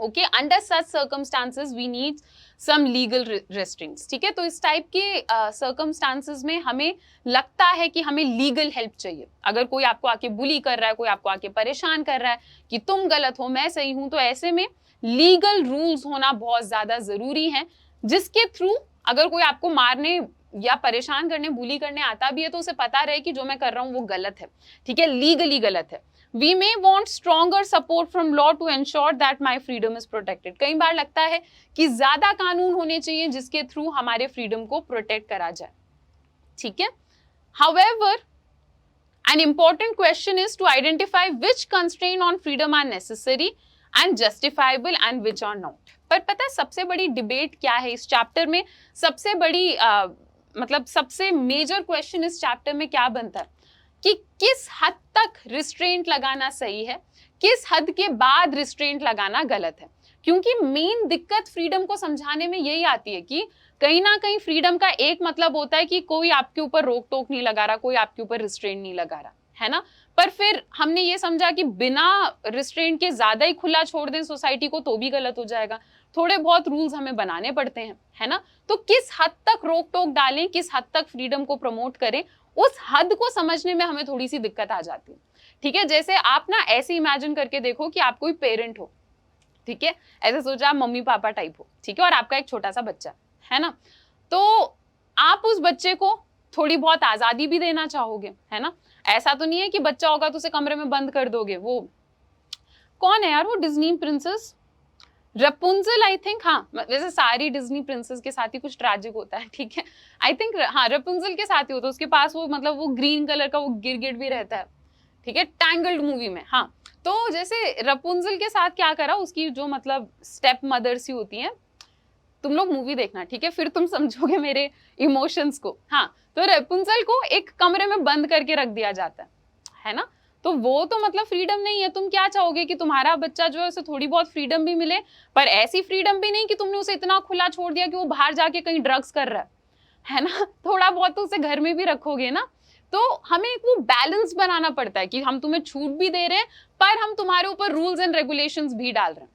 Speaker 1: Okay, under such circumstances we need some legal restricts, ठीक है। तो इस टाइप के सर्कमस्टांसेस में हमें लगता है कि हमें लीगल हेल्प चाहिए। अगर कोई आपको आके बुली कर रहा है, कोई आपको आके परेशान कर रहा है कि तुम गलत हो मैं सही हूं, तो ऐसे में लीगल रूल्स होना बहुत ज्यादा जरूरी है, जिसके थ्रू अगर कोई आपको मारने या परेशान करने, बुली करने आता भी है तो उसे पता रहे कि जो मैं कर रहा हूं वो गलत है, ठीक है, लीगली गलत है। We may want stronger support from law to ensure that my freedom is protected. कई बार लगता है कि ज्यादा कानून होने चाहिए जिसके थ्रू हमारे फ्रीडम को प्रोटेक्ट करा जाए, ठीक है। However, an important question is to identify which constraint on freedom are necessary and justifiable and which are not. पर पता है सबसे बड़ी डिबेट क्या है इस चैप्टर में? सबसे बड़ी मतलब सबसे मेजर क्वेश्चन इस चैप्टर में क्या बनता है कि किस हद तक रिस्ट्रेंट लगाना सही है, किस हद के बाद रिस्ट्रेंट लगाना गलत है। क्योंकि मेन दिक्कत फ्रीडम को समझाने में यही आती है कि कहीं ना कहीं फ्रीडम का एक मतलब होता है कि कोई आपके ऊपर रोक टोक नहीं लगा रहा, कोई आपके ऊपर रिस्ट्रेंट नहीं लगा रहा, है ना। पर फिर हमने ये समझा कि बिना रिस्ट्रेंट के ज्यादा ही खुला छोड़ दें सोसाइटी को तो भी गलत हो जाएगा, थोड़े बहुत रूल्स हमें बनाने पड़ते हैं, है ना। तो किस हद तक रोक टोक डालें, किस हद तक फ्रीडम को प्रमोट करें, उस हद को समझने में हमें थोड़ी सी दिक्कत आ जाती है, ठीक है। जैसे आप ना ऐसे इमेजिन करके देखो कि आप कोई पेरेंट हो, ठीक है, ऐसे सोचा आप मम्मी पापा टाइप हो, ठीक है, और आपका एक छोटा सा बच्चा है ना। तो आप उस बच्चे को थोड़ी बहुत आजादी भी देना चाहोगे, है ना। ऐसा तो नहीं है कि बच्चा होगा तो उसे कमरे में बंद कर दोगे। वो कौन है यार, वो Disney princess Rapunzel, I think, हाँ, वैसे सारी डिज्नी प्रिंसेस के साथ ही कुछ ट्रैजिक होता है, ठीक है, आई थिंक, हाँ, रपुंजल के साथ ही होता है। उसके पास वो मतलब वो ग्रीन कलर का वो गिरगिट भी रहता है, ठीक है, टैंगल्ड मूवी में। हाँ, तो जैसे रपुंजल के साथ क्या करा, उसकी जो मतलब स्टेप मदर सी होती है, तुम लोग मूवी देखना, ठीक है, फिर तुम समझोगे मेरे इमोशंस को। हाँ, तो रपुंजल को एक कमरे में बंद करके रख दिया जाता है ना। तो वो तो मतलब फ्रीडम नहीं है। तुम क्या चाहोगे कि तुम्हारा बच्चा जो है उसे थोड़ी बहुत फ्रीडम भी मिले, पर ऐसी फ्रीडम भी नहीं कि तुमने उसे इतना खुला छोड़ दिया कि वो बाहर जाके कहीं ड्रग्स कर रहा है ना। थोड़ा बहुत तो उसे घर में भी रखोगे ना। तो हमें एक वो बैलेंस बनाना पड़ता है कि हम तुम्हें छूट भी दे रहे हैं पर हम तुम्हारे ऊपर रूल्स एंड रेगुलेशंस भी डाल रहे हैं,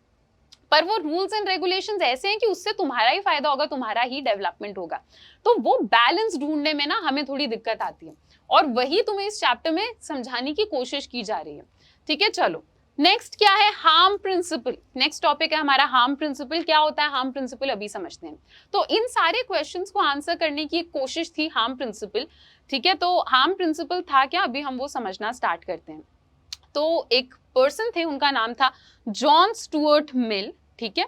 Speaker 1: पर वो रूल्स एंड रेगुलेशंस ऐसे हैं कि उससे तुम्हारा ही फायदा होगा, तुम्हारा ही डेवलपमेंट होगा। तो वो बैलेंस ढूंढने में ना हमें थोड़ी दिक्कत आती है, और वही तुम्हें इस चैप्टर में समझाने की कोशिश की जा रही है, ठीक है। चलो नेक्स्ट क्या है, हार्म प्रिंसिपल। नेक्स्ट टॉपिक है हमारा हार्म प्रिंसिपल। क्या होता है हार्म प्रिंसिपल, अभी समझते हैं। तो इन सारे क्वेश्चंस को आंसर करने की एक कोशिश थी हार्म प्रिंसिपल, ठीक है। तो हार्म प्रिंसिपल था क्या, अभी हम वो समझना स्टार्ट करते हैं। तो एक पर्सन थे, उनका नाम था जॉन स्टुअर्ट मिल, ठीक है।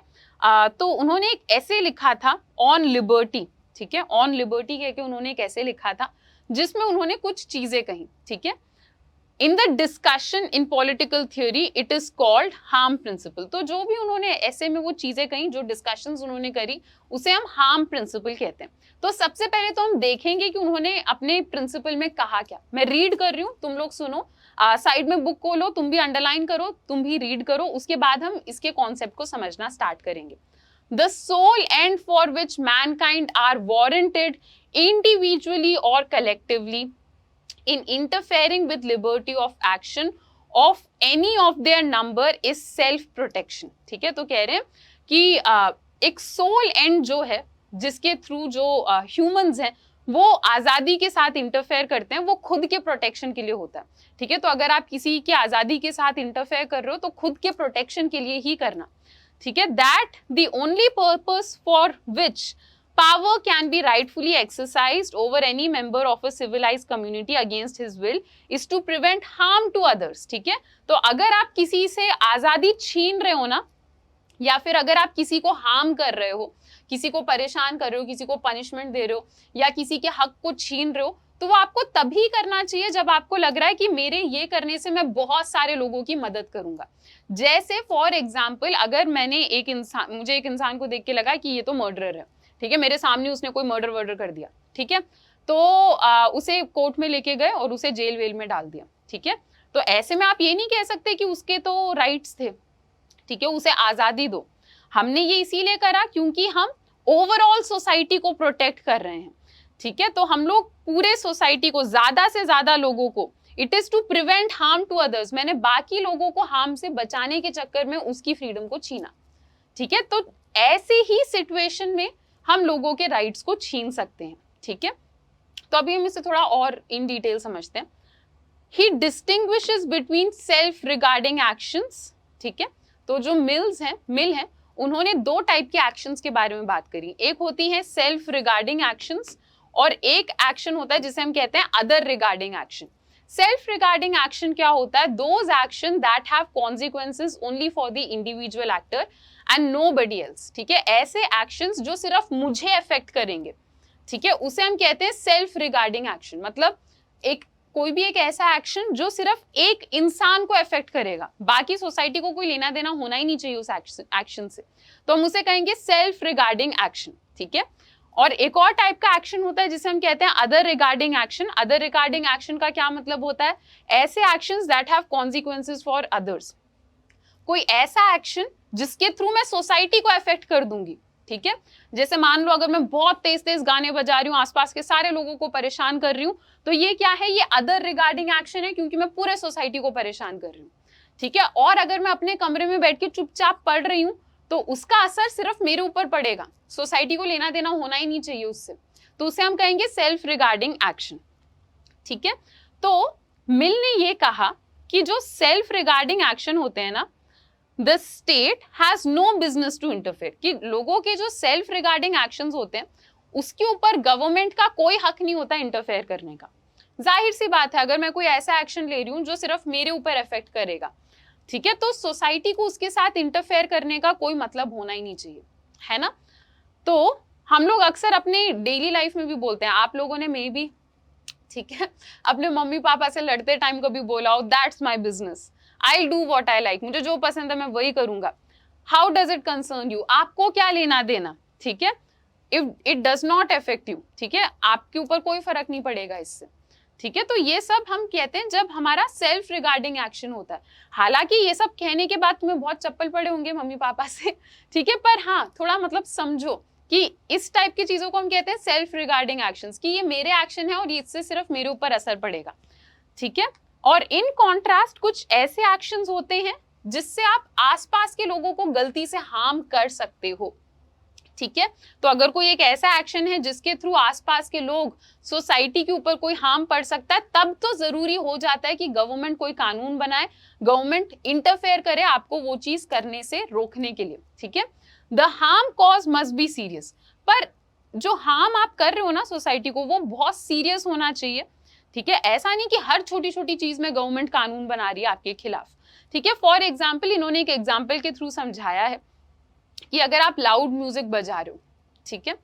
Speaker 1: तो उन्होंने एक ऐसे लिखा था ऑन लिबर्टी, ठीक है, ऑन लिबर्टी कह के उन्होंने एक ऐसे लिखा था जिसमें उन्होंने कुछ चीजें कही, ठीक है। In the discussion in political theory it is called harm principal. तो जो भी उन्होंने ऐसे में वो चीजें कही, जो डिस्कशंस उन्होंने करी, उसे हम हार्म प्रिंसिपल कहते हैं। तो सबसे पहले तो हम देखेंगे कि उन्होंने अपने प्रिंसिपल में कहा क्या। मैं रीड कर रही हूँ, तुम लोग सुनो, साइड में बुक खोलो, तुम भी अंडरलाइन करो, तुम भी रीड करो, उसके बाद हम इसके कॉन्सेप्ट को समझना स्टार्ट करेंगे। The sole end for which mankind are warranted individually or collectively in interfering with liberty of action of any of their number is self protection, ठीक है। तो कह रहे हैं कि एक सोल एंड जो है जिसके थ्रू जो ह्यूमंस हैं वो आजादी के साथ इंटरफेयर करते हैं, वो खुद के प्रोटेक्शन के लिए होता है, ठीक है। तो अगर आप किसी की आजादी के साथ इंटरफेयर कर रहे हो तो खुद के प्रोटेक्शन के लिए ही करना, ठीक है। That the only purpose for which power can be rightfully exercised over any member of a civilised community against his will is to prevent harm to others, ठीक है। तो अगर आप किसी से आजादी छीन रहे हो ना, या फिर अगर आप किसी को हार्म कर रहे हो, किसी को परेशान कर रहे हो, किसी को पनिशमेंट दे रहे हो, या किसी के हक को छीन रहे हो, तो वो आपको तभी करना चाहिए जब आपको लग रहा है कि मेरे ये करने से मैं बहुत सारे लोगों की मदद करूंगा। जैसे फॉर एग्जाम्पल, अगर मैंने मुझे एक इंसान को देख के लगा कि ये तो मर्डरर है, ठीक है, मेरे सामने उसने कोई मर्डर कर दिया, ठीक है, तो उसे कोर्ट में लेके गए और उसे जेल वेल में डाल दिया, ठीक है। तो ऐसे में आप ये नहीं कह सकते कि उसके तो राइट्स थे, ठीक है, उसे आजादी दो। हमने ये इसीलिए करा क्योंकि हम ओवरऑल सोसाइटी को प्रोटेक्ट कर रहे हैं, ठीक है। तो हम लोग पूरे सोसाइटी को, ज्यादा से ज्यादा लोगों को, it is to prevent harm to others. मैंने बाकी लोगों को हार्म से बचाने के चक्कर में उसकी फ्रीडम को छीना, ठीक है। तो ऐसे ही सिचुएशन में हम लोगों के राइट्स को छीन सकते हैं, ठीक है। तो अभी हम इसे थोड़ा और इन डिटेल समझते हैं। He distinguishes between self regarding actions, ठीक है। तो जो मिल है उन्होंने दो टाइप के एक्शंस के बारे में बात करी। एक होती है सेल्फ रिगार्डिंग एक्शंस और एक एक्शन होता है जिसे हम कहते हैं other regarding action. Self regarding action क्या होता है? Those action that have consequences only for the individual actor and nobody else, ठीक है। ऐसे एक्शंस जो सिर्फ मुझे अफेक्ट करेंगे, ठीक है, उसे हम कहते हैं सेल्फ रिगार्डिंग एक्शन। मतलब कोई भी एक ऐसा एक्शन जो सिर्फ एक इंसान को अफेक्ट करेगा, बाकी सोसाइटी को कोई लेना देना होना ही नहीं चाहिए उस एक्शन से, तो हम उसे कहेंगे सेल्फ रिगार्डिंग एक्शन, ठीक है। और एक और टाइप का एक्शन होता है जिसे हम कहते हैं other regarding action. Other regarding action का क्या मतलब होता है? ऐसे actions that have consequences for others. कोई ऐसा एक्शन जिसके थ्रू मैं सोसाइटी को अफेक्ट कर दूंगी, ठीक है। जैसे मान लो अगर मैं बहुत तेज तेज गाने बजा रही हूँ, आसपास के सारे लोगों को परेशान कर रही हूँ, तो ये क्या है? ये अदर रिगार्डिंग एक्शन है, क्योंकि मैं पूरे सोसाइटी को परेशान कर रही हूँ, ठीक है। और अगर मैं अपने कमरे में बैठ के चुपचाप पढ़ रही हूँ तो उसका असर सिर्फ मेरे ऊपर पड़ेगा, सोसाइटी को लेना देना होना ही नहीं चाहिए उससे, तो उसे हम कहेंगे सेल्फ रिगार्डिंग एक्शन, ठीक है। तो मिल ने ये कहा कि जो सेल्फ रिगार्डिंग एक्शन होते हैं ना, the state has no business to interfere, कि लोगों के जो सेल्फ रिगार्डिंग एक्शंस होते हैं उसके ऊपर गवर्नमेंट का कोई हक नहीं होता इंटरफेयर करने का। जाहिर सी बात है, अगर मैं कोई ऐसा एक्शन ले रही हूँ जो सिर्फ मेरे ऊपर इफेक्ट करेगा, ठीक है, तो सोसाइटी को उसके साथ इंटरफेयर करने का कोई मतलब होना ही नहीं चाहिए, है ना। तो हम लोग अक्सर अपने डेली लाइफ में भी बोलते हैं, आप लोगों ने मे बी, ठीक है, अपने मम्मी पापा से लड़ते टाइम कभी बोला हो, that's my business, I do what I like, मुझे जो पसंद है मैं वही करूंगा, how does it concern you, आपको क्या लेना देना, ठीक है, if it does not affect you, ठीक है, आपके ऊपर कोई फर्क नहीं पड़ेगा इससे, ठीक है। तो ये सब हम कहते हैं जब हमारा सेल्फ रिगार्डिंग एक्शन होता है। हालांकि ये सब कहने के बाद तुम्हें बहुत चप्पल पड़े होंगे मम्मी पापा से, ठीक है, पर हाँ थोड़ा मतलब समझो कि इस टाइप की चीजों को हम कहते हैं सेल्फ रिगार्डिंग एक्शंस, कि ये मेरे एक्शन है और इससे सिर्फ मेरे ऊपर असर पड़ेगा, ठीक है। और इन कॉन्ट्रास्ट कुछ ऐसे एक्शंस होते हैं जिससे आप आसपास के लोगों को गलती से हार्म कर सकते हो, ठीक है। तो अगर कोई एक ऐसा एक्शन है जिसके थ्रू आसपास के लोग, सोसाइटी के ऊपर कोई हार्म पड़ सकता है, तब तो जरूरी हो जाता है कि गवर्नमेंट कोई कानून बनाए, गवर्नमेंट इंटरफेयर करे आपको वो चीज करने से रोकने के लिए, ठीक है। The harm cause must be serious, पर जो हार्म आप कर रहे हो ना सोसाइटी को, वो बहुत सीरियस होना चाहिए, ठीक है। ऐसा नहीं कि हर छोटी छोटी चीज में गवर्नमेंट कानून बना रही है आपके खिलाफ, ठीक है। फॉर एग्जाम्पल, इन्होंने एक एग्जाम्पल के थ्रू समझाया है कि अगर आप लाउड म्यूजिक बजा रहे हो, ठीक है,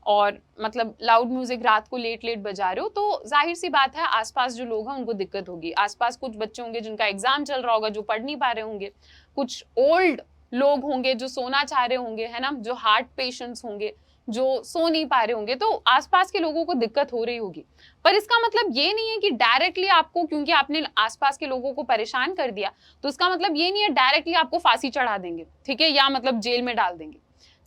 Speaker 1: और मतलब लाउड म्यूजिक रात को लेट लेट बजा रहे हो, तो जाहिर सी बात है आसपास जो लोग हैं उनको दिक्कत होगी। आसपास कुछ बच्चे होंगे जिनका एग्जाम चल रहा होगा, जो पढ़ नहीं पा रहे होंगे, कुछ ओल्ड लोग होंगे जो सोना चाह रहे होंगे, है ना, जो हार्ट पेशेंट्स होंगे जो सो नहीं पा रहे होंगे, तो आसपास के लोगों को दिक्कत हो रही होगी। पर इसका मतलब ये नहीं है कि डायरेक्टली आपको, क्योंकि आपने आसपास के लोगों को परेशान कर दिया, तो इसका मतलब ये नहीं है डायरेक्टली आपको फांसी चढ़ा देंगे, ठीक है, या मतलब जेल में डाल देंगे,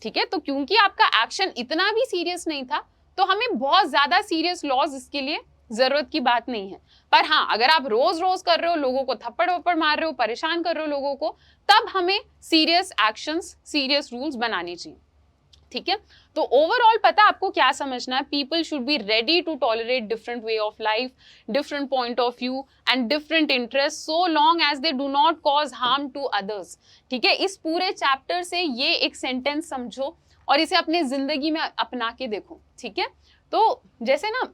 Speaker 1: ठीक है। तो क्योंकि आपका एक्शन इतना भी सीरियस नहीं था, तो हमें बहुत ज्यादा सीरियस लॉज इसके लिए जरूरत की बात नहीं है। पर हाँ, अगर आप रोज रोज कर रहे हो, लोगों को थप्पड़ वप्पड़ मार रहे हो, परेशान कर रहे हो लोगों को, तब हमें सीरियस एक्शंस, सीरियस रूल्स बनाने चाहिए, ठीक है। तो ओवरऑल पता आपको क्या समझना है? People should be ready to tolerate different way of life, different point of view and different interest, so long as they do not cause harm to others, ठीक है। इस पूरे चैप्टर से ये एक सेंटेंस समझो और इसे अपने जिंदगी में अपना के देखो, ठीक है। तो जैसे ना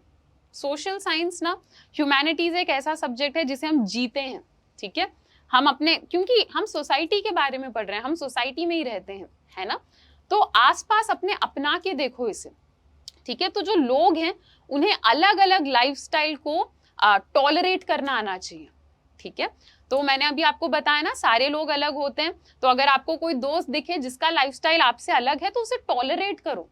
Speaker 1: सोशल साइंस ना, ह्यूमैनिटीज एक ऐसा सब्जेक्ट है जिसे हम जीते हैं, ठीक है। हम अपने, क्योंकि हम सोसाइटी के बारे में पढ़ रहे हैं, हम सोसाइटी में ही रहते हैं, है ना, तो आसपास अपने अपना के देखो इसे, ठीक है। तो जो लोग हैं उन्हें अलग अलग लाइफस्टाइल को टॉलरेट करना आना चाहिए, ठीक है। तो मैंने अभी आपको बताया ना, सारे लोग अलग होते हैं, तो अगर आपको कोई दोस्त दिखे जिसका लाइफस्टाइल आपसे अलग है, तो उसे टॉलरेट करो,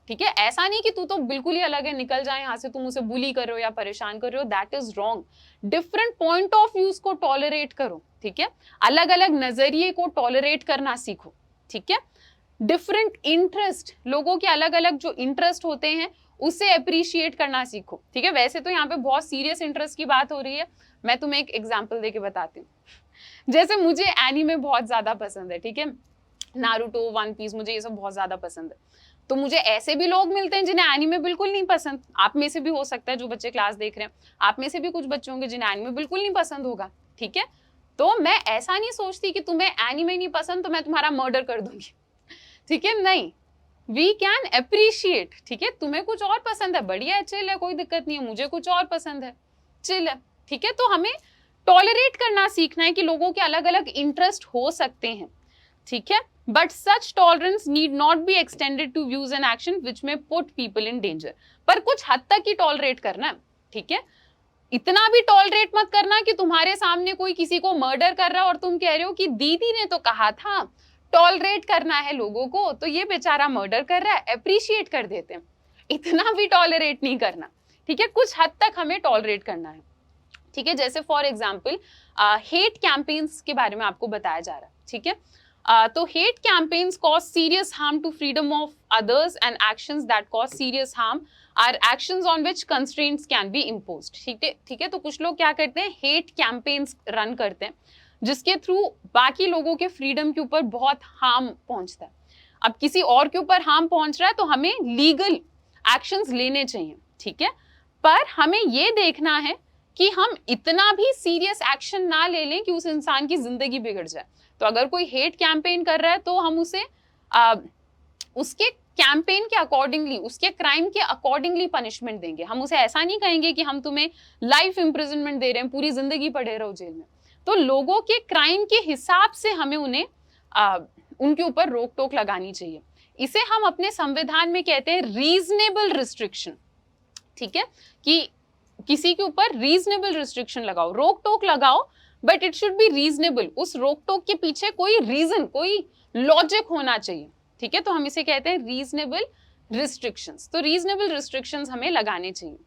Speaker 1: ठीक है। ऐसा नहीं कि तू तो बिल्कुल ही अलग है, निकल जाए यहाँ से, तुम उसे बुली कर रहे हो या परेशान कर रहे हो, that is wrong. Different point of views को टॉलरेट करो, ठीक है। अलग अलग नजरिए को टॉलरेट करना सीखो, ठीक है। डिफरेंट इंटरेस्ट, लोगों के अलग अलग जो इंटरेस्ट होते हैं उसे अप्रिशिएट करना सीखो, ठीक है। वैसे तो यहाँ पे बहुत सीरियस इंटरेस्ट की बात हो रही है, मैं तुम्हें एक एग्जांपल देके बताती हूँ। जैसे मुझे एनीमे बहुत ज्यादा पसंद है, ठीक है, नारुतो, वन पीस, मुझे ये सब बहुत ज्यादा पसंद है। तो मुझे ऐसे भी लोग मिलते हैं जिन्हें एनीमे बिल्कुल नहीं पसंद। आप में से भी हो सकता है, जो बच्चे क्लास देख रहे हैं, आप में से भी कुछ बच्चे होंगे जिन्हें एनीमे बिल्कुल नहीं पसंद होगा, ठीक है। तो मैं ऐसा नहीं सोचती कि तुम्हें एनीमे नहीं पसंद तो मैं तुम्हारा मर्डर कर दूंगी, ठीक है, नहीं। वी कैन अप्रिशिएट, ठीक है, तुम्हें कुछ और पसंद है, बढ़िया है, चिल है, कोई दिक्कत नहीं है, मुझे कुछ और पसंद है, चिल है, ठीक है। तो हमें टॉलरेट करना सीखना है कि लोगों के अलग अलग इंटरेस्ट हो सकते हैं, ठीक है। But such tolerance need not be extended to views and action which में पुट पीपल इन डेंजर। पर कुछ हद तक ही टॉलरेट करना है, ठीक है। इतना भी टॉलरेट मत करना कि तुम्हारे सामने कोई किसी को मर्डर कर रहा है और तुम कह रहे हो कि दीदी ने तो कहा था टॉलरेट करना है लोगों को, तो ये बेचारा मर्डर कर रहा है, अप्रिशिएट कर देते हैं। इतना भी टॉलरेट नहीं करना, ठीक है। कुछ हद तक हमें टॉलरेट करना है, ठीक है। जैसे फॉर एग्जाम्पल हेट कैंपेन्स के बारे में आपको बताया जा रहा है, ठीक है। तो hate campaigns cause serious harm to freedom of others and actions that cause serious harm are actions on which constraints can be imposed, ठीक है। तो कुछ लोग क्या करते हैं, हेट कैंपेन्स रन करते हैं जिसके थ्रू बाकी लोगों के फ्रीडम के ऊपर बहुत हार्म पहुंचता है। अब किसी और के ऊपर हार्म पहुंच रहा है तो हमें लीगल एक्शंस लेने चाहिए, ठीक है। पर हमें ये देखना है कि हम इतना भी सीरियस एक्शन ना ले लें कि उस इंसान की जिंदगी बिगड़ जाए। तो अगर कोई हेट कैंपेन कर रहा है तो हम उसे उसके कैंपेन के अकॉर्डिंगली, उसके क्राइम के अकॉर्डिंगली पनिशमेंट देंगे। हम उसे ऐसा नहीं कहेंगे कि हम तुम्हें लाइफ इंप्रिजनमेंट दे रहे हैं, पूरी जिंदगी पड़े रहो जेल में। तो लोगों के क्राइम के हिसाब से हमें उन्हें उनके ऊपर रोक टोक लगानी चाहिए। इसे हम अपने संविधान में कहते हैं रीजनेबल रिस्ट्रिक्शन, ठीक है। कि किसी के ऊपर रीजनेबल रिस्ट्रिक्शन लगाओ, रोक टोक लगाओ, but it should be reasonable. उस रोक टोक के पीछे कोई रीजन, कोई लॉजिक होना चाहिए, ठीक है। तो हम इसे कहते हैं रीजनेबल रिस्ट्रिक्शंस। तो रीजनेबल रिस्ट्रिक्शंस हमें लगाने चाहिए।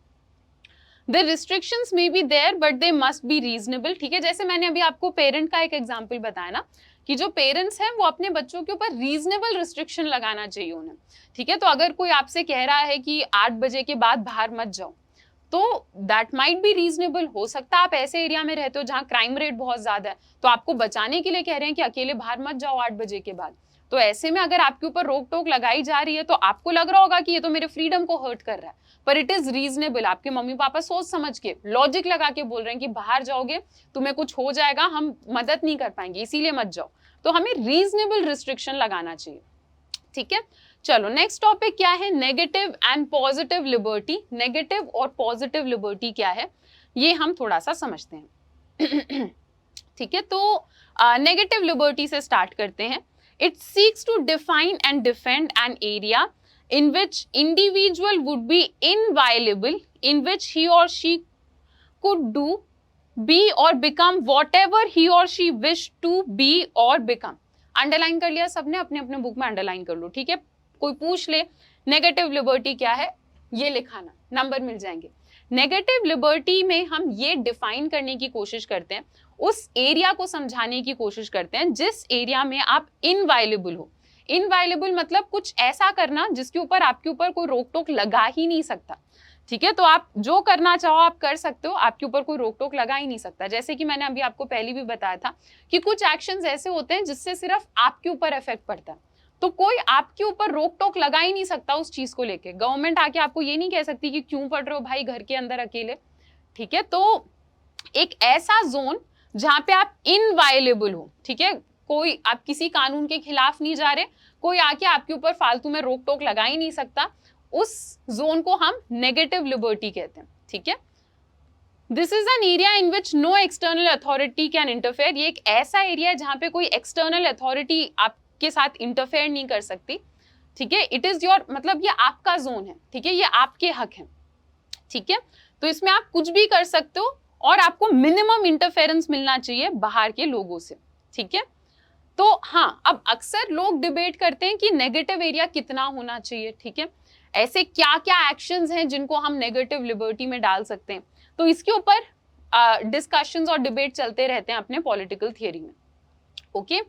Speaker 1: The restrictions may be there but they must be reasonable, ठीक है। जैसे मैंने अभी आपको पेरेंट का एक एग्जांपल बताया ना, कि जो पेरेंट्स हैं वो अपने बच्चों के ऊपर रीजनेबल रिस्ट्रिक्शन लगाना चाहिए उन्हें, ठीक है। तो अगर कोई आपसे कह रहा है कि 8 बजे के बाद बाहर मत जाओ, तो दैट माइट बी रीजनेबल। हो सकता है आप ऐसे एरिया में रहते हो जहाँ क्राइम रेट बहुत ज्यादा है, तो आपको बचाने के लिए कह रहे हैं कि अकेले बाहर मत जाओ 8 बजे के बाद। तो ऐसे में अगर आपके ऊपर रोक टोक लगाई जा रही है तो आपको लग रहा होगा कि ये तो मेरे फ्रीडम को हर्ट कर रहा है, पर इट इज रीजनेबल। आपके मम्मी पापा सोच समझ के, लॉजिक लगा के बोल रहे हैं कि बाहर जाओगे तुम्हें कुछ हो जाएगा, हम मदद नहीं कर पाएंगे, इसीलिए मत जाओ। तो हमें रीजनेबल रिस्ट्रिक्शन लगाना चाहिए, ठीक है। चलो नेक्स्ट टॉपिक क्या है, negative and positive liberty. Negative और पॉजिटिव लिबर्टी क्या है ये हम थोड़ा सा समझते हैं, ठीक है। तो नेगेटिव लिबर्टी से स्टार्ट करते हैं। It seeks to define and defend an area in which individual would be inviolable, in which he or she could do, be or become whatever he or she wish to be or become। Underline कर लिया सबने, अपने अपने बुक में अंडरलाइन कर लो, ठीक है। कोई पूछ ले नेगेटिव लिबर्टी क्या है, ये लिखाना, नंबर मिल जाएंगे। नेगेटिव लिबर्टी में हम ये डिफाइन करने की कोशिश करते हैं, उस एरिया को समझाने की कोशिश करते हैं जिस एरिया में आप इनवायलेबल हो। इनवायलेबल मतलब कुछ ऐसा करना जिसके ऊपर आपके ऊपर कोई रोक टोक लगा ही नहीं सकता, ठीक है। तो आप जो करना चाहो आप कर सकते हो, आपके ऊपर कोई रोक टोक लगा ही नहीं सकता। जैसे कि मैंने अभी आपको पहले भी बताया था कि कुछ एक्शंस ऐसे होते हैं जिससे सिर्फ आपके ऊपर इफेक्ट पड़ता है, तो कोई आपके ऊपर रोक टोक लगा ही नहीं सकता उस चीज को लेके। गवर्नमेंट आके आपको ये नहीं कह सकती कि क्यों पढ़ रहे हो भाई घर के अंदर अकेले, ठीक है। तो एक ऐसा जोन जहां पे आप इनवायलेबल हो, ठीक है, कोई आप किसी कानून के खिलाफ नहीं जा रहे, कोई आके आपके ऊपर फालतू में रोक टोक लगा ही नहीं सकता, उस जोन को हम नेगेटिव लिबर्टी कहते हैं, ठीक है। This is an area in which no external authority can interfere. ये एक ऐसा एरिया है जहां पे कोई एक्सटर्नल अथॉरिटी आपके साथ इंटरफेयर नहीं कर सकती, ठीक है। इट इज योर, मतलब ये आपका जोन है, ठीक है, ये आपके हक है, ठीक है। तो इसमें आप कुछ भी कर सकते हो और आपको मिनिमम इंटरफेरेंस मिलना चाहिए बाहर के लोगों से, ठीक है। तो हाँ, अब अक्सर लोग डिबेट करते हैं कि नेगेटिव एरिया कितना होना चाहिए, ठीक है, ऐसे क्या क्या एक्शंस हैं जिनको हम नेगेटिव लिबर्टी में डाल सकते हैं। तो इसके ऊपर डिस्कशंस और डिबेट चलते रहते हैं अपने पॉलिटिकल थियरी में, okay.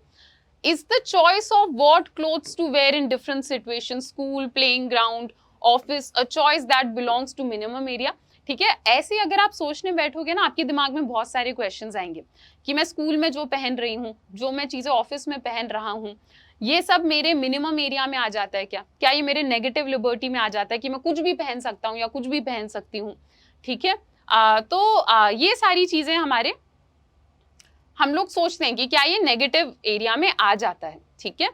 Speaker 1: Is the choice of what clothes to wear in different situations, school, playing ground, office, a choice that belongs to minimum area, ठीक है। ऐसे अगर आप सोचने बैठोगे ना, आपके दिमाग में बहुत सारे क्वेश्चंस आएंगे कि मैं स्कूल में जो पहन रही हूँ, जो मैं चीजें ऑफिस में पहन रहा हूँ, ये सब मेरे मिनिमम एरिया में आ जाता है क्या? क्या ये मेरे नेगेटिव लिबर्टी में आ जाता है कि मैं कुछ भी पहन सकता हूँ या कुछ भी पहन सकती हूँ? ठीक है, ये सारी चीजें हम लोग सोचते हैं कि क्या ये नेगेटिव एरिया में आ जाता है। ठीक है,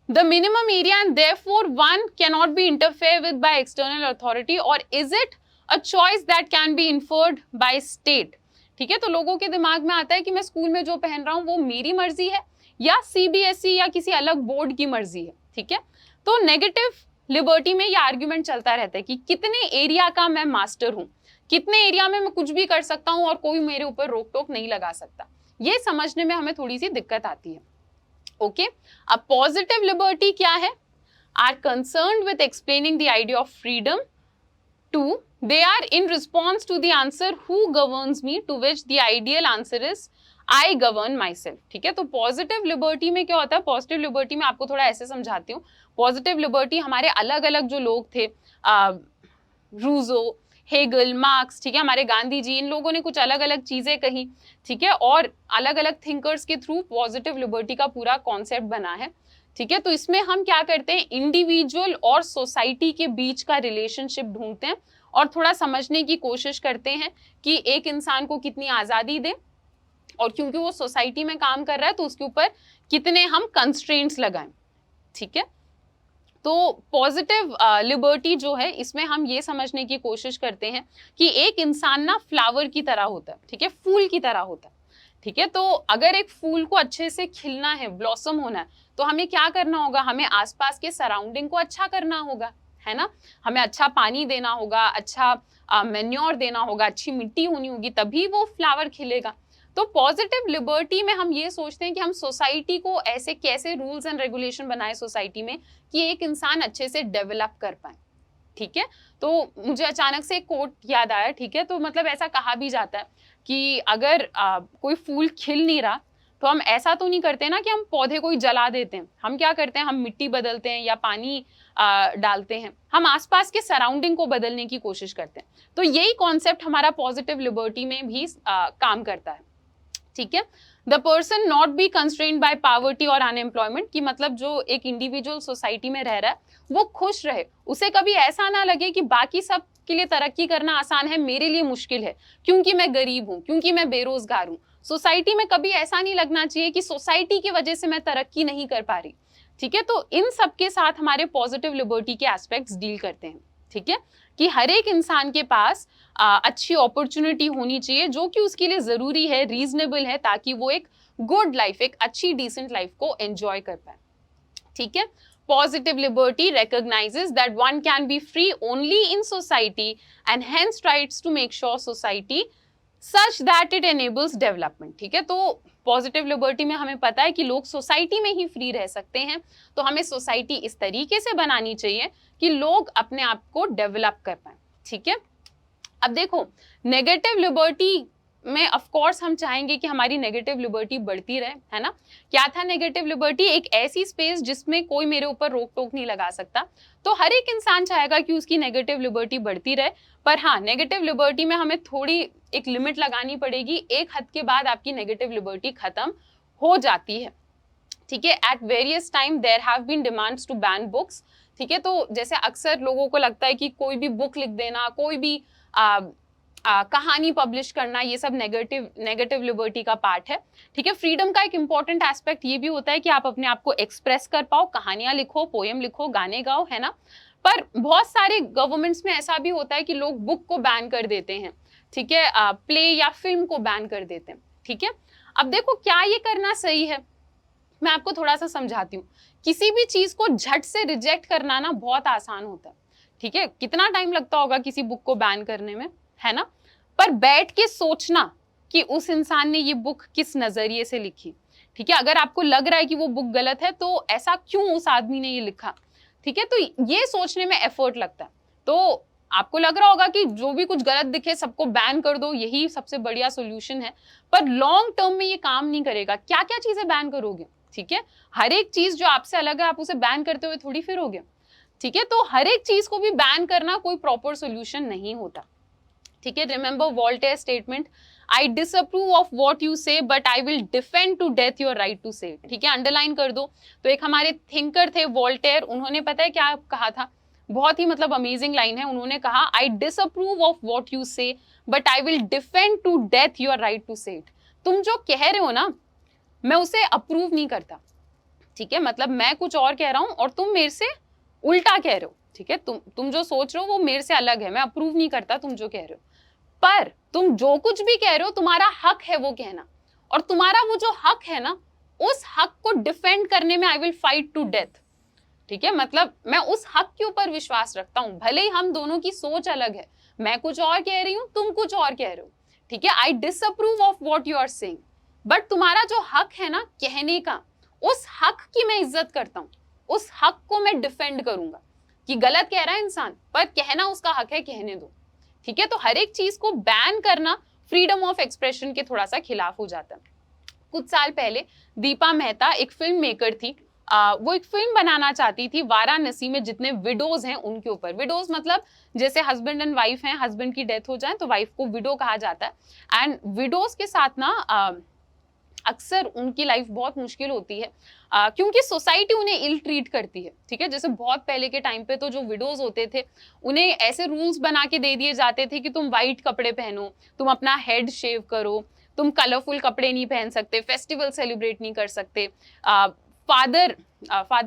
Speaker 1: the minimum area and therefore one cannot be interfered with by external authority, or is it a choice that can be inferred by state? ठीक है, तो लोगों के दिमाग में आता है कि मैं स्कूल में जो पहन रहा हूँ वो मेरी मर्जी है या सीबीएसई या किसी अलग बोर्ड की मर्जी है। ठीक है, तो नेगेटिव लिबर्टी में ये आर्ग्यूमेंट चलता रहता है कि कितने एरिया का मैं मास्टर हूँ, कितने एरिया में मैं कुछ भी कर सकता हूँ और कोई मेरे ऊपर रोक टोक नहीं लगा सकता। ये समझने में हमें थोड़ी सी दिक्कत आती है। ओके, अब पॉजिटिव लिबर्टी क्या है? Are concerned with explaining the idea of freedom to, they are in response to the answer who governs me, to which the ideal answer is I govern my self. ठीक है, तो पॉजिटिव लिबर्टी में क्या होता है? पॉजिटिव लिबर्टी में आपको थोड़ा ऐसे समझाती हूँ। पॉजिटिव लिबर्टी हमारे अलग अलग जो लोग थे, रूजो, हेगल, मार्क्स, ठीक है, हमारे गांधी जी, इन लोगों ने कुछ अलग अलग चीजें कही। ठीक है, और अलग अलग थिंकर्स के थ्रू पॉजिटिव लिबर्टी का पूरा कॉन्सेप्ट बना है। ठीक है, तो इसमें हम क्या करते हैं? इंडिविजुअल और सोसाइटी के बीच का रिलेशनशिप ढूंढते हैं और थोड़ा समझने की कोशिश करते हैं कि एक इंसान को कितनी आजादी दे, और क्योंकि वो सोसाइटी में काम कर रहा है तो उसके ऊपर कितने हम कंस्ट्रेंट्स लगाएं। ठीक है, तो पॉजिटिव लिबर्टी जो है, इसमें हम ये समझने की कोशिश करते हैं कि एक इंसान ना फ्लावर की तरह होता है। ठीक है, फूल की तरह होता है। ठीक है, तो अगर एक फूल को अच्छे से खिलना है, ब्लॉसम होना है, तो हमें क्या करना होगा? हमें आसपास के सराउंडिंग को अच्छा करना होगा, है ना? हमें अच्छा पानी देना होगा, अच्छा मैन्योर देना होगा, अच्छी मिट्टी होनी होगी, तभी वो फ्लावर खिलेगा। तो पॉजिटिव लिबर्टी में हम ये सोचते हैं कि हम सोसाइटी को ऐसे कैसे रूल्स एंड रेगुलेशन बनाए सोसाइटी में कि एक इंसान अच्छे से डेवलप कर पाए। ठीक है, तो मुझे अचानक से एक कोट याद आया। ठीक है, तो मतलब ऐसा कहा भी जाता है कि अगर कोई फूल खिल नहीं रहा तो हम ऐसा तो नहीं करते ना कि हम पौधे को ही जला देते हैं। हम क्या करते हैं? हम मिट्टी बदलते हैं या पानी डालते हैं, हम आसपास के सराउंडिंग को बदलने की कोशिश करते हैं। तो यही कॉन्सेप्ट हमारा पॉजिटिव लिबर्टी में भी काम करता है। ठीक है, the person not be constrained by poverty और अनएम्प्लॉयमेंट, की मतलब जो एक इंडिविजुअल सोसाइटी में रह रहा है वो खुश रहे, उसे कभी ऐसा ना लगे कि बाकी सब के लिए तरक्की करना आसान है, मेरे लिए मुश्किल है क्योंकि मैं गरीब हूं, क्योंकि मैं बेरोजगार हूं। सोसाइटी में कभी ऐसा नहीं लगना चाहिए कि सोसाइटी की वजह से मैं तरक्की नहीं कर पा रही। ठीक है, तो इन सब के साथ हमारे पॉजिटिव लिबर्टी के एस्पेक्ट्स डील करते हैं। ठीक है, कि हर एक इंसान के पास अच्छी अपॉर्चुनिटी होनी चाहिए जो कि उसके लिए जरूरी है, रीजनेबल है, ताकि वो एक गुड लाइफ, एक अच्छी डिसेंट लाइफ को एंजॉय कर पाए। ठीक है, positive liberty recognizes that one can be free only in society and hence tries to make sure society such that it enables development। ठीक है, तो पॉजिटिव लिबर्टी में हमें पता है कि लोग सोसाइटी में ही फ्री रह सकते हैं, तो हमें सोसाइटी इस तरीके से बनानी चाहिए कि लोग अपने आप को डेवलप कर पाए। ठीक है, अब देखो, नेगेटिव लिबर्टी में ऑफ कोर्स हम चाहेंगे कि हमारी नेगेटिव लिबर्टी बढ़ती रहे, है ना? क्या था नेगेटिव लिबर्टी? एक ऐसी स्पेस जिसमें कोई मेरे ऊपर रोक टोक नहीं लगा सकता। तो हर एक इंसान चाहेगा कि उसकी नेगेटिव लिबर्टी बढ़ती रहे, पर हाँ, नेगेटिव लिबर्टी में हमें थोड़ी एक लिमिट लगानी पड़ेगी। एक हद के बाद आपकी नेगेटिव लिबर्टी खत्म हो जाती है। ठीक है, at various time there have been demands to ban books. ठीक है, तो जैसे अक्सर लोगों को लगता है कि कोई भी बुक लिख देना, कोई भी कहानी पब्लिश करना, ये सब नेगेटिव लिबर्टी का पार्ट है। ठीक है, फ्रीडम का एक इंपॉर्टेंट एस्पेक्ट ये भी होता है कि आप अपने आप को एक्सप्रेस कर पाओ, कहानियां लिखो, पोएम लिखो, गाने गाओ, है ना? पर बहुत सारे गवर्नमेंट्स में ऐसा भी होता है कि लोग बुक को बैन कर देते हैं। ठीक है, प्ले या फिल्म को बैन कर देते हैं। ठीक है, अब देखो, क्या ये करना सही है? मैं आपको थोड़ा सा समझाती हूँ। किसी भी चीज को झट से रिजेक्ट करना ना बहुत आसान होता है। ठीक है, कितना टाइम लगता होगा किसी बुक को बैन करने में, है ना? पर बैठ के सोचना कि उस इंसान ने ये बुक किस नजरिए से लिखी। ठीक है, अगर आपको लग रहा है कि वो बुक गलत है तो ऐसा क्यों उस आदमी ने ये लिखा। ठीक है, तो ये सोचने में एफर्ट लगता है। तो आपको लग रहा होगा कि जो भी कुछ गलत दिखे सबको बैन कर दो, यही सबसे बढ़िया सोल्यूशन है, पर लॉन्ग टर्म में ये काम नहीं करेगा। क्या क्या चीजें बैन करोगे? ठीक है, हर एक चीज जो आपसे अलग है आप उसे बैन करते हुए थोड़ी फिरोगे। ठीक है, तो हर एक चीज को भी बैन करना कोई प्रॉपर सोल्यूशन नहीं होता। ठीक है, remember Voltaire statement, I disapprove of what you say but I will defend to death your right to say, ठीक है, अंडरलाइन कर दो। तो एक हमारे थिंकर थे वोल्टेयर, उन्होंने पता है क्या कहा था, बहुत ही मतलब अमेजिंग लाइन है, उन्होंने कहा I disapprove of what you say but I will defend to death your right to say it. तुम जो कह रहे हो ना, मैं उसे अप्रूव नहीं करता, ठीक है, मतलब मैं कुछ और कह रहा हूं और तुम मेरे से उल्टा कह रहे हो, ठीक है, तुम जो सोच रहे हो वो मेरे से अलग है, मैं अप्रूव नहीं करता तुम जो कह रहे हो, पर तुम जो कुछ भी कह रहे हो तुम्हारा हक है वो कहना, और तुम्हारा वो जो हक है ना, उस हक को डिफेंड करने में I will fight to death, ठीक है, मतलब मैं उस हक के ऊपर विश्वास रखता हूं, भले ही हम दोनों की सोच अलग है, मैं कुछ और कह रही हूं, तुम कुछ और कह रहे हो, ठीक है, I disapprove of what you are saying, but तुम्हारा जो हक है ना कहने का, उस हक की मैं इज्जत करता हूं, उस हक को मैं डिफेंड करूंगा कि गलत कह रहा है इंसान, पर कहना उसका हक है, कहने दो, ठीक है। तो हर एक चीज को बैन करना फ्रीडम ऑफ एक्सप्रेशन के थोड़ा सा खिलाफ हो जाता है। कुछ साल पहले दीपा मेहता एक फिल्म मेकर थी, वो एक फिल्म बनाना चाहती थी वाराणसी में जितने विडोज हैं उनके ऊपर। विडोज मतलब जैसे हस्बैंड एंड वाइफ हैं, हस्बैंड की डेथ हो जाए तो वाइफ को विडो कहा जाता है, एंड विडोज के साथ ना अक्सर उनकी लाइफ बहुत मुश्किल होती है, क्योंकि सोसाइटी उन्हें इल ट्रीट करती है, ठीक है। जैसे बहुत पहले के टाइम पे तो जो विडोज होते थे उन्हें ऐसे रूल्स बना के दे दिए जाते थे कि तुम वाइट कपड़े पहनो, तुम अपना हेड शेव करो, तुम कलरफुल कपड़े नहीं पहन सकते, फेस्टिवल सेलिब्रेट नहीं कर सकते। फादर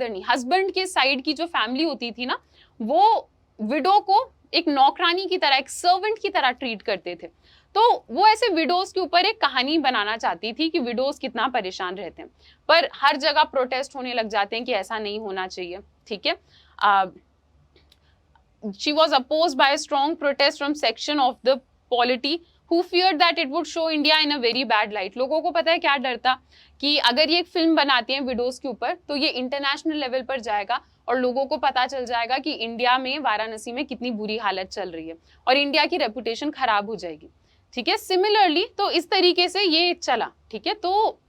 Speaker 1: नहीं, हस्बैंड के साइड की जो फैमिली होती थी ना, वो विडो को एक नौकरानी की तरह, एक सर्वेंट की तरह ट्रीट करते थे। तो वो ऐसे विडोज के ऊपर एक कहानी बनाना चाहती थी कि विडोज कितना परेशान रहते हैं, पर हर जगह प्रोटेस्ट होने लग जाते हैं कि ऐसा नहीं होना चाहिए, ठीक है। She was opposed bye strong protest from section of the polity who feared that it would show India in a very bad light। लोगों को पता है क्या डर था कि अगर ये एक फिल्म बनाती हैं विडोज के ऊपर तो ये इंटरनेशनल लेवल पर जाएगा और लोगों को पता चल जाएगा कि इंडिया में वाराणसी में कितनी बुरी हालत चल रही है और इंडिया की रेपुटेशन खराब हो जाएगी, ठीक है। सिमिलरली तो इस तरीके से ये चला, ठीक है। तो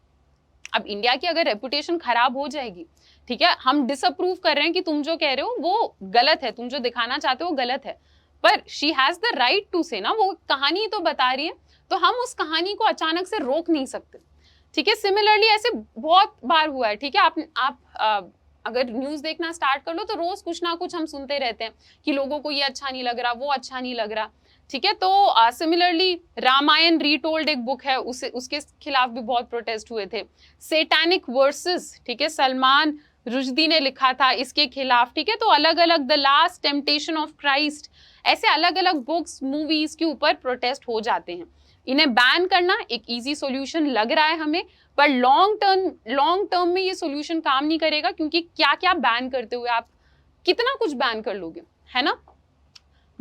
Speaker 1: अब इंडिया की अगर रेपुटेशन खराब हो जाएगी, ठीक है, हम डिसअप्रूव कर रहे हैं कि तुम जो कह रहे हो वो गलत है, तुम जो दिखाना चाहते हो वो गलत है, पर she has the right to say ना, वो कहानी तो बता रही है तो हम उस कहानी को अचानक से रोक नहीं सकते, ठीक है। सिमिलरली ऐसे बहुत बार हुआ है, ठीक है। आप अगर न्यूज देखना स्टार्ट कर लो तो रोज कुछ ना कुछ हम सुनते रहते हैं कि लोगों को ये अच्छा नहीं लग रहा, वो अच्छा नहीं लग रहा, ठीक है। तो सिमिलरली रामायण रीटोल्ड एक बुक है, उसके खिलाफ भी बहुत प्रोटेस्ट हुए थे। सेटानिक वर्सेस, ठीक है, सलमान रुश्दी ने लिखा था इसके खिलाफ, ठीक है। तो अलग अलग the last temptation of Christ, ऐसे अलग अलग बुक्स मूवीज के ऊपर प्रोटेस्ट हो जाते हैं। इन्हें बैन करना एक इजी सॉल्यूशन लग रहा है हमें, पर लॉन्ग टर्म में ये सॉल्यूशन काम नहीं करेगा, क्योंकि क्या क्या बैन करते हुए आप कितना कुछ बैन कर लोगे, है ना।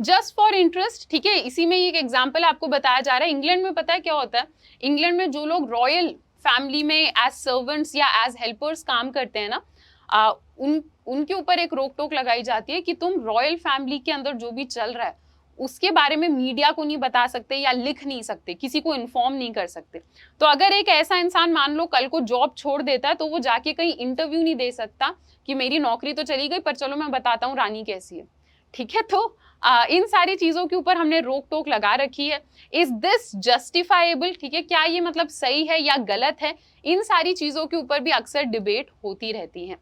Speaker 1: जस्ट फॉर इंटरेस्ट, ठीक है, इसी में एक एग्जाम्पल आपको बताया जा रहा है। इंग्लैंड में पता है क्या होता है, इंग्लैंड में जो लोग रॉयल फैमिली में एज सर्वेंट्स या एज हेल्पर्स काम करते हैं ना, उनके ऊपर एक रोक टोक लगाई जाती है कि तुम रॉयल फैमिली के अंदर जो भी चल रहा है उसके बारे में मीडिया को नहीं बता सकते या लिख नहीं सकते, किसी को इन्फॉर्म नहीं कर सकते। तो अगर एक ऐसा इंसान मान लो कल को जॉब छोड़ देता है तो वो जाके कहीं इंटरव्यू नहीं दे सकता कि मेरी नौकरी तो चली गई पर चलो मैं बताता हूँ रानी कैसी है, ठीक है। तो इन सारी चीजों के ऊपर हमने रोक टोक लगा रखी है। इज दिस जस्टिफाइबल, ठीक है, क्या ये मतलब सही है या गलत है, इन सारी चीजों के ऊपर भी अक्सर डिबेट होती रहती है,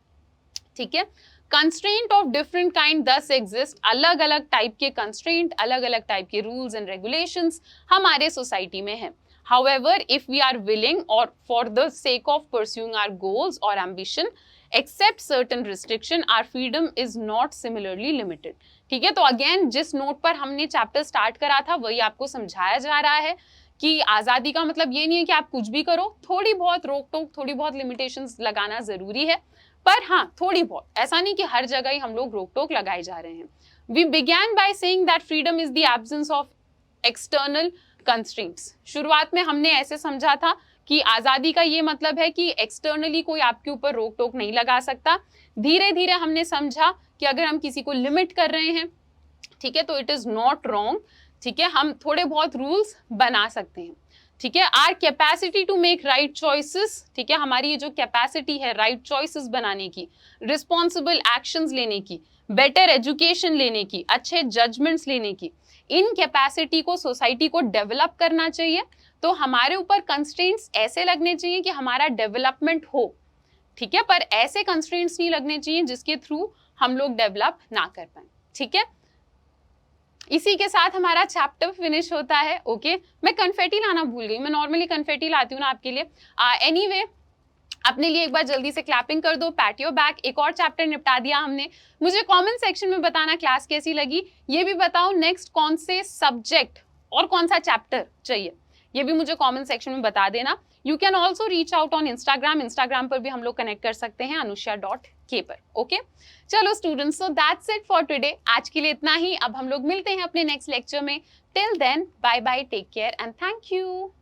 Speaker 1: ठीक है। कंस्ट्रेंट ऑफ डिफरेंट काइंड दस एग्जिस्ट, अलग अलग टाइप के कंस्ट्रेंट, अलग अलग टाइप के रूल्स एंड रेगुलेशंस हमारे सोसाइटी में है। However, if we are willing or for the sake of pursuing our goals or ambition, accept certain restriction, our freedom is not similarly limited, ठीक है। तो अगेन जिस नोट पर हमने चैप्टर स्टार्ट करा था वही आपको समझाया जा रहा है कि आज़ादी का मतलब ये नहीं है कि आप कुछ भी करो, थोड़ी बहुत रोक टोक, थोड़ी बहुत लिमिटेशंस लगाना जरूरी है, पर हाँ थोड़ी बहुत, ऐसा नहीं कि हर जगह ही हम लोग रोक टोक लगाए जा रहे हैं। We began by saying that freedom is the absence of external constraints. शुरुआत में हमने ऐसे समझा था कि आज़ादी का ये मतलब है कि एक्सटर्नली कोई आपके ऊपर रोक टोक नहीं लगा सकता। धीरे धीरे हमने समझा कि अगर हम किसी को लिमिट कर रहे हैं, ठीक है, तो इट इज नॉट रॉन्ग, ठीक है, हम थोड़े बहुत रूल्स बना सकते हैं, ठीक है। Our capacity to make right choices, ठीक है, हमारी ये जो कैपेसिटी है राइट चॉइसेस बनाने की, रिस्पॉन्सिबल एक्शंस लेने की, बेटर एजुकेशन लेने की, अच्छे जजमेंट्स लेने की, इन कैपेसिटी को सोसाइटी को डेवलप करना चाहिए तो हमारे ऊपर कंस्ट्रेंट्स ऐसे लगने चाहिए कि हमारा डेवलपमेंट हो, ठीक है, पर ऐसे कंस्ट्रेंट्स नहीं लगने चाहिए जिसके थ्रू हम लोग डेवलप ना कर पाए, ठीक है। इसी के साथ हमारा चैप्टर फिनिश होता है। ओके, मैं कन्फेटी लाना भूल गई, मैं नॉर्मली कन्फेटी लाती हूँ ना आपके लिए। एनीवे अपने लिए एक बार जल्दी से क्लैपिंग कर दो, पैट योर बैक। एक और चैप्टर निपटा दिया हमने। मुझे कमेंट सेक्शन में बताना क्लास कैसी लगी, ये भी बताओ नेक्स्ट कौन से सब्जेक्ट और कौन सा चैप्टर चाहिए, ये भी मुझे कमेंट सेक्शन में बता देना। You can also reach out on Instagram पर भी हम लोग कनेक्ट कर सकते हैं anushya.k पर। ओके चलो students, so that's it for today. आज के लिए इतना ही। अब हम लोग मिलते हैं अपने नेक्स्ट लेक्चर में। Till then bye bye, take care and thank you.